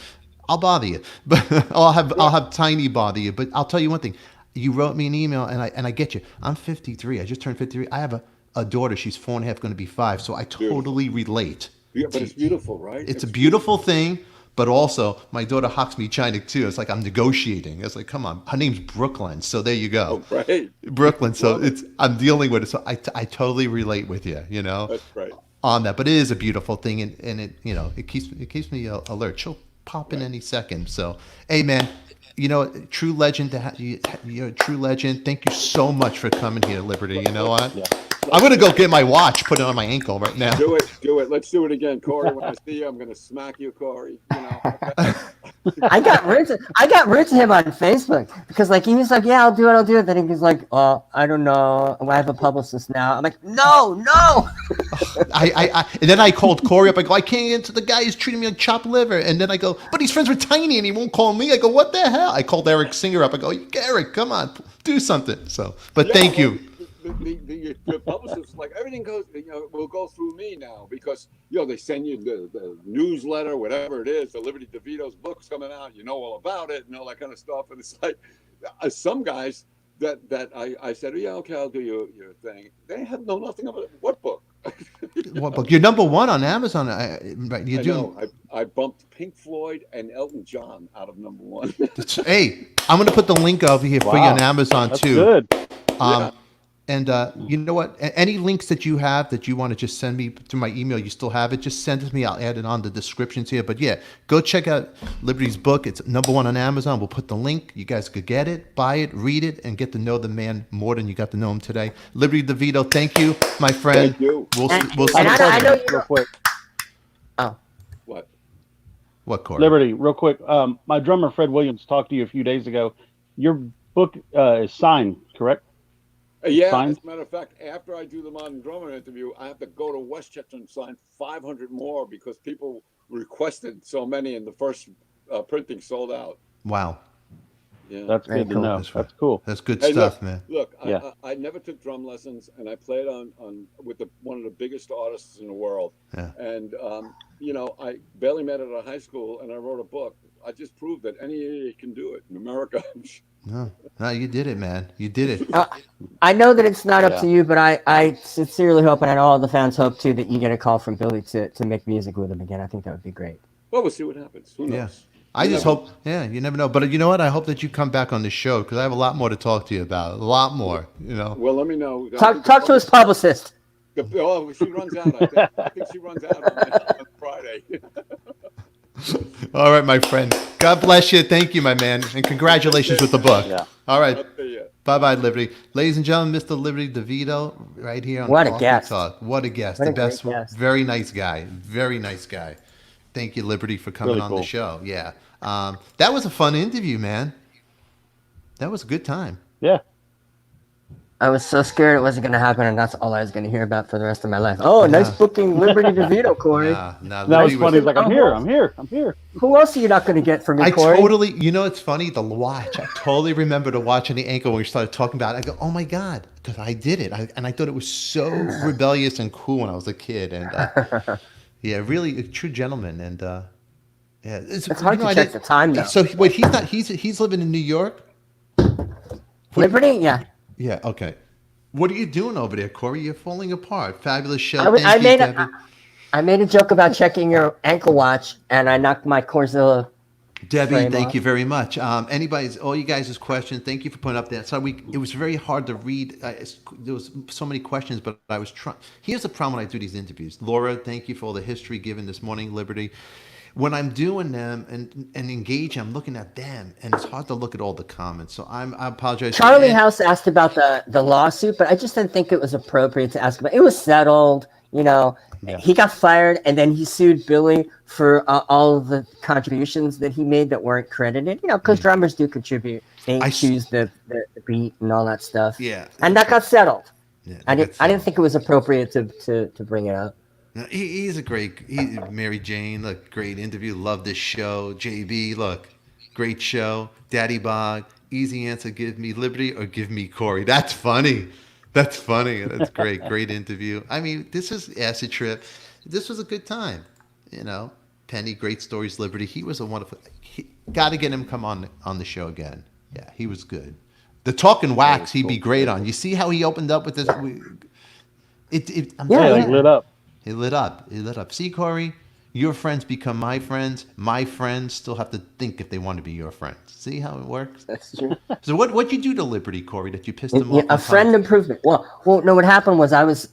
I'll bother you. But I'll have Tiny bother you. But I'll tell you one thing. You wrote me an email and I get you. I'm 53. I just turned 53. I have a daughter. She's 4.5, going to be 5. So I totally relate. Yeah, but it's beautiful, right? It's a beautiful thing. But also, my daughter hawks me China too. It's like I'm negotiating. It's like, come on. Her name's Brooklyn, so there you go. Oh, right. Brooklyn. So I'm dealing with it. So I totally relate with you. You know. That's right. On that, but it is a beautiful thing, and it it keeps me alert. She'll pop in any second. So, hey man, you know, true legend. You're a true legend. Thank you so much for coming here, Liberty. You know what? Yeah. I'm gonna go get my watch, put it on my ankle right now. Do it. Let's do it again, Corey. When I see you, I'm gonna smack you, Corey. You know. I got rid of him on Facebook because like he was like, yeah, I'll do it. Then he was like, oh, I don't know. I have a publicist now. I'm like, no. And then I called Corey up. I go, I can't get into the guy. He's treating me like chopped liver. And then I go, but he's friends with Tiny and he won't call me. I go, what the hell? I called Eric Singer up. I go, Eric, come on, do something. So, but yeah, thank you. The publicist, like everything goes, you know, will go through me now because, you know, they send you the newsletter, whatever it is, the Liberty DeVito's book's coming out, you know all about it and all that kind of stuff. And it's like some guys that I said, yeah, okay, I'll do your thing. They have know nothing about it. What book? What book? You're number one on Amazon. Right? I bumped Pink Floyd and Elton John out of number one. Hey, I'm going to put the link over here for you on Amazon That's too. Good. And you know what? Any links that you have that you want to just send me to my email, you still have it, just send it to me. I'll add it on the descriptions here. But yeah, go check out Liberty's book. It's number one on Amazon. We'll put the link. You guys could get it, buy it, read it, and get to know the man more than you got to know him today. Liberty DeVitto, thank you, my friend. Thank you. We'll see. I know you. Real quick. Oh. What, Corey? Liberty, real quick. My drummer, Fred Williams, talked to you a few days ago. Your book is signed, correct? Yeah, signed? as a matter of fact, after I do the Modern Drummer interview, I have to go to Westchester and sign 500 more because people requested so many and the first printing sold out. Wow. Yeah. That's good to know. That's cool. That's good stuff, man. Look, yeah. I never took drum lessons, and I played on with one of the biggest artists in the world. Yeah. And you know, I barely met at a high school, and I wrote a book. I just proved that any idiot can do it in America. No, you did it, man. You did it. I know that it's not up to you, but I sincerely hope, and I know all the fans hope too, that you get a call from Billy to make music with him again. I think that would be great. Well, we'll see what happens. Who knows? Yeah. I just hope, you never know. But you know what? I hope that you come back on the show because I have a lot more to talk to you about. A lot more, you know. Well, let me know. Talk to his publicist. Oh, she runs out. I think she runs out on Friday. All right, my friend. God bless you. Thank you, my man. And congratulations with the book. Yeah. All right. Bye-bye, Liberty. Ladies and gentlemen, Mr. Liberty DeVitto right here on What a Coffee guest. Talk. What a guest. What the a great best. guest. Very nice guy. Very nice guy. Thank you, Liberty, for coming Really on cool. the show. Yeah. That was a fun interview, man. That was a good time. Yeah. I was so scared it wasn't going to happen, and that's all I was going to hear about for the rest of my life. Oh, nice booking, Liberty DeVitto, Corey. Nah, That was Liberty funny. He's like, I'm here, I'm here, I'm here. Who else are you not going to get from me, Corey? It's funny, the watch. I totally remember the watch on the ankle when we started talking about it. I go, oh my God, because I did it. And I thought it was so rebellious and cool when I was a kid. And yeah, really a true gentleman. And yeah, It's hard to check the time, though. So wait, he's living in New York? Liberty? Yeah. Yeah, okay. What are you doing over there, Corey? You're falling apart. Fabulous show. I Thank you, Debbie. made a joke about checking your ankle watch, and I knocked my Corzilla. Debbie, frame thank off. you very much. All you guys' questions, thank you for putting up that. So it was very hard to read. There was so many questions, but I was trying. Here's the problem when I do these interviews. Laura, thank you for all the history given this morning, Liberty. When I'm doing them and engage, I'm looking at them, and it's hard to look at all the comments. So I apologize. Charlie House asked about the lawsuit, but I just didn't think it was appropriate to ask about. It was settled, He got fired, and then he sued Billy for all of the contributions that he made that weren't credited. Because drummers do contribute. They choose the beat and all that stuff. Yeah, and that got settled. Yeah, I didn't think it was appropriate to bring it up. No, he's a great. Mary Jane, look, great interview. Love this show. JB, look, great show. Daddy Bog, easy answer. Give me Liberty or give me Corey. That's funny. That's great. Great interview. I mean, this is Acid Trip. This was a good time. Penny, great stories. Liberty. He was a wonderful. Got to get him come on the show again. Yeah, he was good. The Talking Wax, he'd be great on. You see how he opened up with this? He lit up. He lit up. See, Corey, your friends become my friends. My friends still have to think if they want to be your friends. See how it works? That's true. So what'd you do to Liberty, Corey, that you pissed him off? A friend improvement. Well, no. What happened was I was,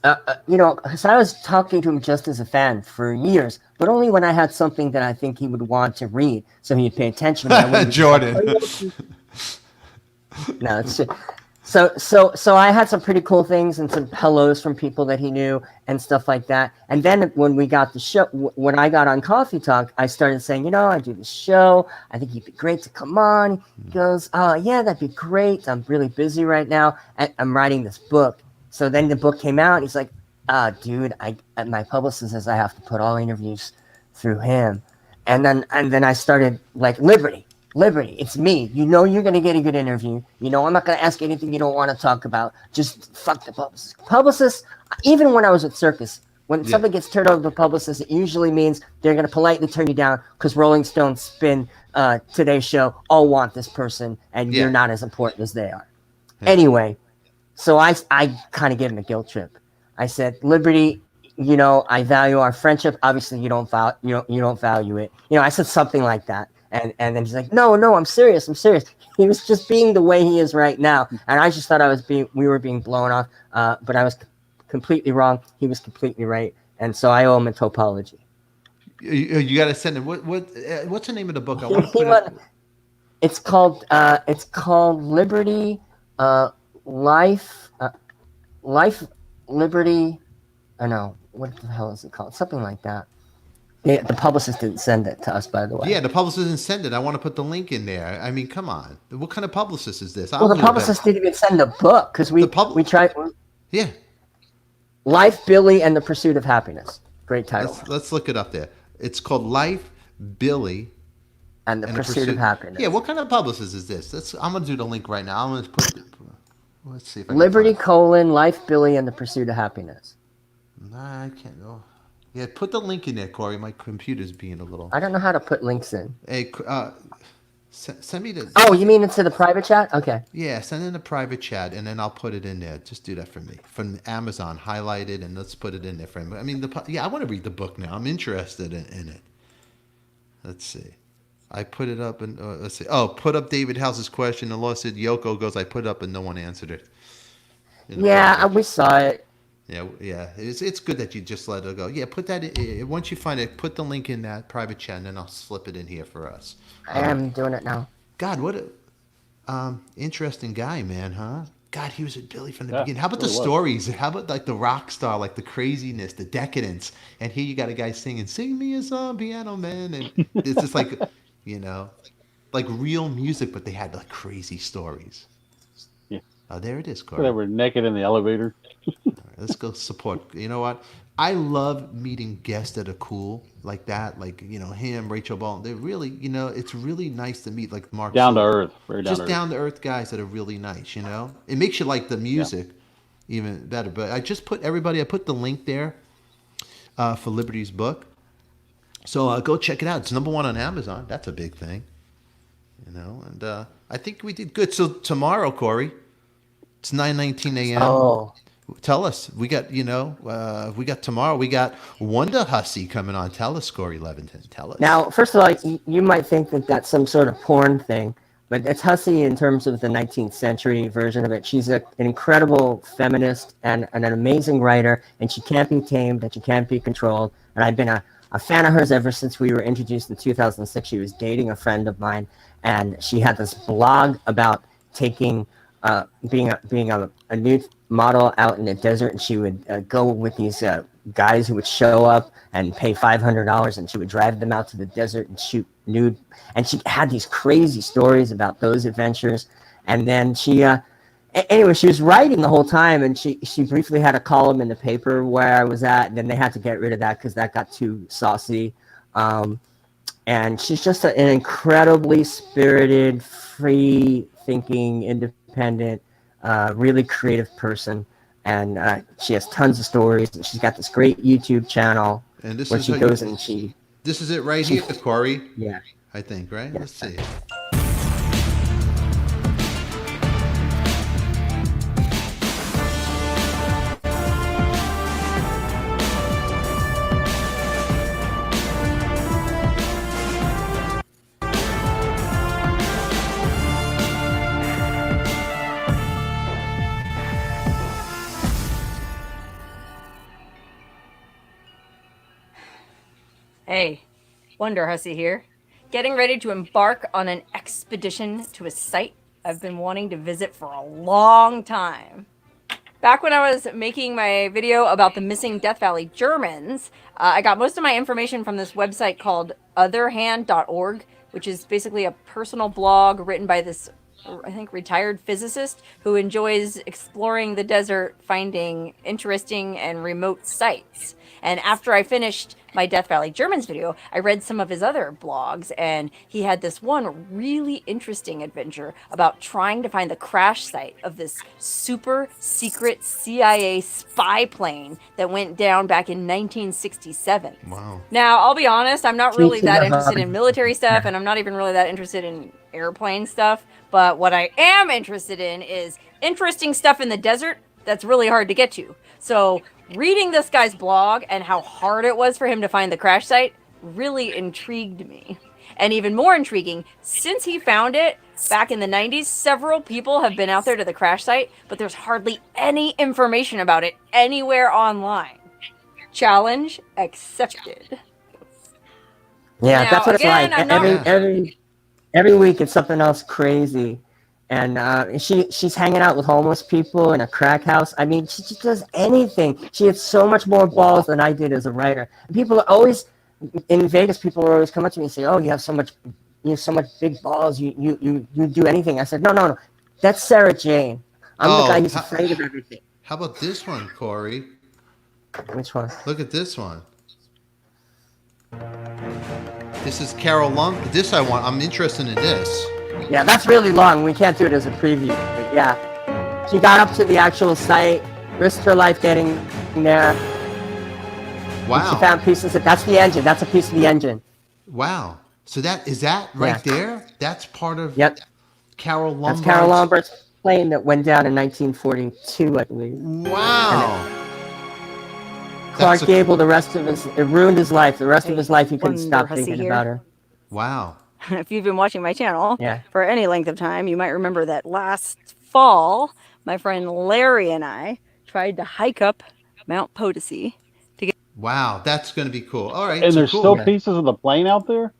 because I was talking to him just as a fan for years, but only when I had something that I think he would want to read, so he'd pay attention. Jordan. No, it's just, so I had some pretty cool things and some hellos from people that he knew and stuff like that. And then when we got the show, when I got on Coffee Talk, I started saying, I do this show. I think he'd be great to come on. He goes, oh, yeah, that'd be great. I'm really busy right now. I'm writing this book. So then the book came out. He's like, dude, my publicist says I have to put all interviews through him. And then I started like, Liberty, it's me. You're going to get a good interview. I'm not going to ask anything you don't want to talk about. Just fuck the publicist. Publicists, even when I was at Circus, when something gets turned over to the publicist, it usually means they're going to politely turn you down because Rolling Stone, Spin, Today's Show all want this person, and you're not as important as they are. Yeah. Anyway, so I kind of gave him a guilt trip. I said, Liberty, I value our friendship. Obviously, you don't value it. I said something like that. And then he's like, no, I'm serious. He was just being the way he is right now. And I just thought we were being blown off. But I was completely wrong. He was completely right. And so I owe him a topology. You got to send him. What's the name of the book? I want to put it. It's called Liberty, Life, Liberty. I know. What the hell is it called? Something like that. Yeah, the publicist didn't send it to us, by the way. Yeah, the publicist didn't send it. I want to put the link in there. I mean, come on. What kind of publicist is this? Well, the publicist didn't even send the book because we tried. Yeah. Life, Billy, and the Pursuit of Happiness. Great title. Let's look it up there. It's called Life, Billy, and the Pursuit of Happiness. Yeah, what kind of publicist is this? I'm going to do the link right now. I'm going to put let's see if I Liberty, Life, Billy, and the Pursuit of Happiness. Nah, I can't go. Yeah, put the link in there, Corey. My computer's being a little. I don't know how to put links in. Hey, send me the. Oh, you mean into the private chat? Okay. Yeah, send in the private chat, and then I'll put it in there. Just do that for me. From Amazon, highlight it, and let's put it in there for him. I mean, I want to read the book now. I'm interested in it. Let's see. I put it up, and let's see. Oh, put up David House's question. The law said Yoko goes. I put it up, and no one answered it. Yeah, we saw it. Yeah. It's good that you just let it go. Yeah, put that in, once you find it, put the link in that private chat, and then I'll slip it in here for us. I am doing it now. God, what a interesting guy, man, huh? God, he was a Billy from the beginning. How about the stories? How about like the rock star, like the craziness, the decadence? And here you got a guy singing, "Sing me a song, piano man," and it's just like, like real music, but they had like crazy stories. Yeah, Oh, there it is, They Corey. were naked in the elevator. Let's go support. You know what? I love meeting guests that are cool like that. Like, him, Rachel Ball. They're really, it's really nice to meet like Mark Down to Silver. earth. Very down Just to earth. down to earth guys that are really nice, It makes you like the music even better. But I just put I put the link there for Liberty's book. So go check it out. It's #1 on Amazon. That's a big thing. And I think we did good. So tomorrow, Corey, it's 9:19 a.m. Oh, Tell us. We got, we got tomorrow. We got Wonder Hussy coming on. Tell us, Corey Leventon. Tell us. now, first of all, you might think that that's some sort of porn thing, but it's Hussy in terms of the 19th century version of it. She's an incredible feminist and an amazing writer, and she can't be tamed and she can't be controlled. And I've been a fan of hers ever since we were introduced in 2006. She was dating a friend of mine, and she had this blog about taking being a nude model out in the desert, and she would go with these guys who would show up and pay $500, and she would drive them out to the desert and shoot nude. And she had these crazy stories about those adventures. And then she anyway, she was writing the whole time, and she briefly had a column in the paper where I was at, and then they had to get rid of that because that got too saucy. And she's just an incredibly spirited, free-thinking, independent, really creative person. And she has tons of stories. And she's got this great YouTube channel And this where is she how goes you- and she, This is it right here, Corey. yeah. I think, right? Yeah. Let's see. Hey, Wonder Hussy here. Getting ready to embark on an expedition to a site I've been wanting to visit for a long time. Back when I was making my video about the missing Death Valley Germans, I got most of my information from this website called otherhand.org, which is basically a personal blog written by this, I think, retired physicist who enjoys exploring the desert, finding interesting and remote sites. And after I finished my Death Valley Germans video, I read some of his other blogs, and he had this one really interesting adventure about trying to find the crash site of this super secret CIA spy plane that went down back in 1967. Wow. Now, I'll be honest, I'm not really that interested in Yeah. military stuff, and I'm not even really that interested in airplane stuff. But what I am interested in is interesting stuff in the desert that's really hard to get to. So reading this guy's blog and how hard it was for him to find the crash site really intrigued me. And even more intriguing, since he found it back in the 90s, several people have been out there to the crash site, but there's hardly any information about it anywhere online. Challenge accepted. Yeah, Now, that's what again, it's I'm like. not- Every week it's something else crazy. And she's hanging out with homeless people in a crack house. I mean, she just does anything. She had so much more balls than I did as a writer. And people are always in Vegas. People are always come up to me and say, "Oh, you have so much big balls. You do anything." I said, "No. That's Sarah Jane. I'm the guy who's afraid of everything." How about this one, Corey? Which one? Look at this one. This is Carol Lung. I'm interested in this. Yeah, that's really long. We can't do it as a preview. But yeah, she got up to the actual site, risked her life getting there. Wow. She found pieces. That's the engine. That's a piece of the engine. Wow. So is that right Yeah. there? That's part of Yep. Carol Lombard's. That's Carol Lombart's plane that went down in 1942, I believe. Wow. Clark That's a- Gable, it ruined his life. The rest of his life, he couldn't Wonder stop Hussy thinking here. about her. Wow. If you've been watching my channel Yeah. for any length of time, you might remember that last fall, my friend Larry and I tried to hike up Mount Potosi. Wow. That's going to be cool. All right. And so there's cool. still Yeah. pieces of the plane out there?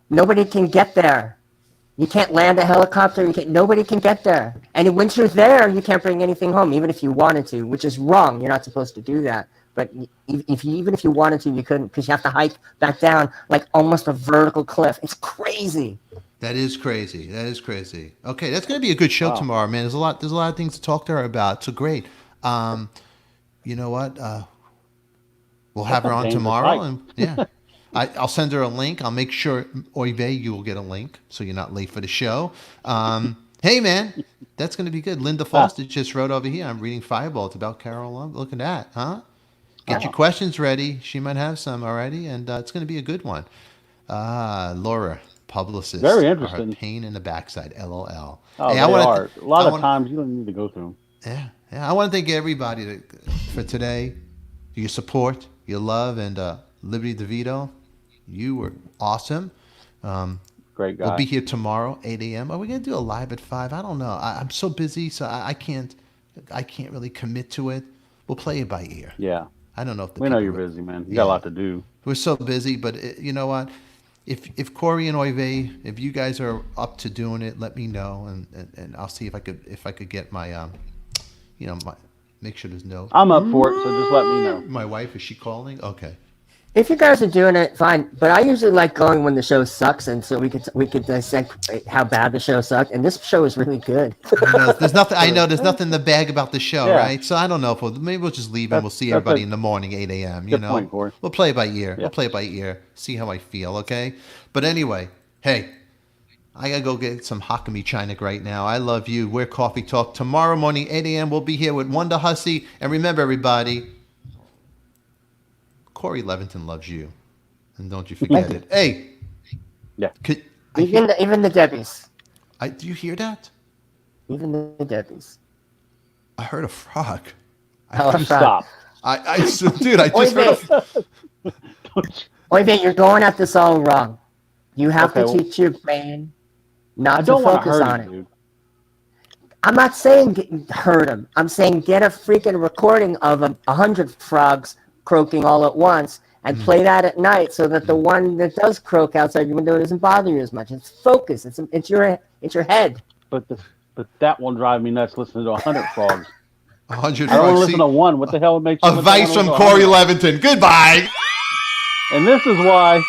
Nobody can get there. You can't land a helicopter. Nobody can get there. And once you're there, you can't bring anything home, even if you wanted to, which is wrong. You're not supposed to do that. But even if you wanted to, you couldn't, because you have to hike back down like almost a vertical cliff. It's crazy. That is crazy. That is crazy. Okay, that's going to be a good show tomorrow, man. There's a lot of things to talk to her about. So great. You know what? We'll have her on tomorrow, and yeah, I'll send her a link. I'll make sure Oive, you will get a link, so you're not late for the show. Hey, man, that's going to be good. Linda Foster just wrote over here. I'm reading Fireball. It's about Carol Love. Look at that, huh? Get your questions ready. She might have some already, and it's going to be a good one. Laura, publicist. Very interesting. Are a pain in the backside. LOL. Oh, hey, they are. A lot of times you don't need to go through them. Yeah. I want to thank everybody for today. Your support, your love, and Liberty DeVitto. You were awesome. Great guy. We'll be here tomorrow, 8 a.m. Are we going to do a live at 5? I don't know. I'm so busy, so I can't really commit to it. We'll play it by ear. Yeah. I don't know if we know you're busy, man. You got a lot to do. We're so busy, but you know what? If Corey and Oive, if you guys are up to doing it, let me know, and I'll see if I could get my make sure there's no. I'm up for it, so just let me know. My wife, is she calling? Okay. If you guys are doing it, fine. But I usually like going when the show sucks, and so we could dissect how bad the show sucked. And this show is really good. There's nothing. I know there's nothing in the bag about the show, right? So I don't know if maybe we'll just leave and we'll see everybody in the morning, 8 a.m. You know, point, Corey. We'll play it by ear. Yeah. We'll play it by ear. See how I feel, okay? But anyway, hey, I gotta go get some Hakami Chinik right now. I love you. We're Coffee Talk tomorrow morning, 8 a.m. We'll be here with Wanda Hussey, and remember, everybody. Corey Leventon loves you, and don't you forget it. Hey, yeah. Even the Debbies. Do you hear that? Even the Debbies. I heard a frog. Stop. Dude, I just heard. Oive, you're going at this all wrong. You have to teach your brain not to focus on it. Dude. I'm not saying hurt him. I'm saying get a freaking recording of 100 frogs croaking all at once and play that at night so that the one that does croak outside your window doesn't bother you as much. It's focus. It's your head. But that will drive me nuts listening to 100 frogs. 100 frogs. I don't want to listen to one. What the hell makes you? Advice from Corey Leventon. Goodbye. And this is why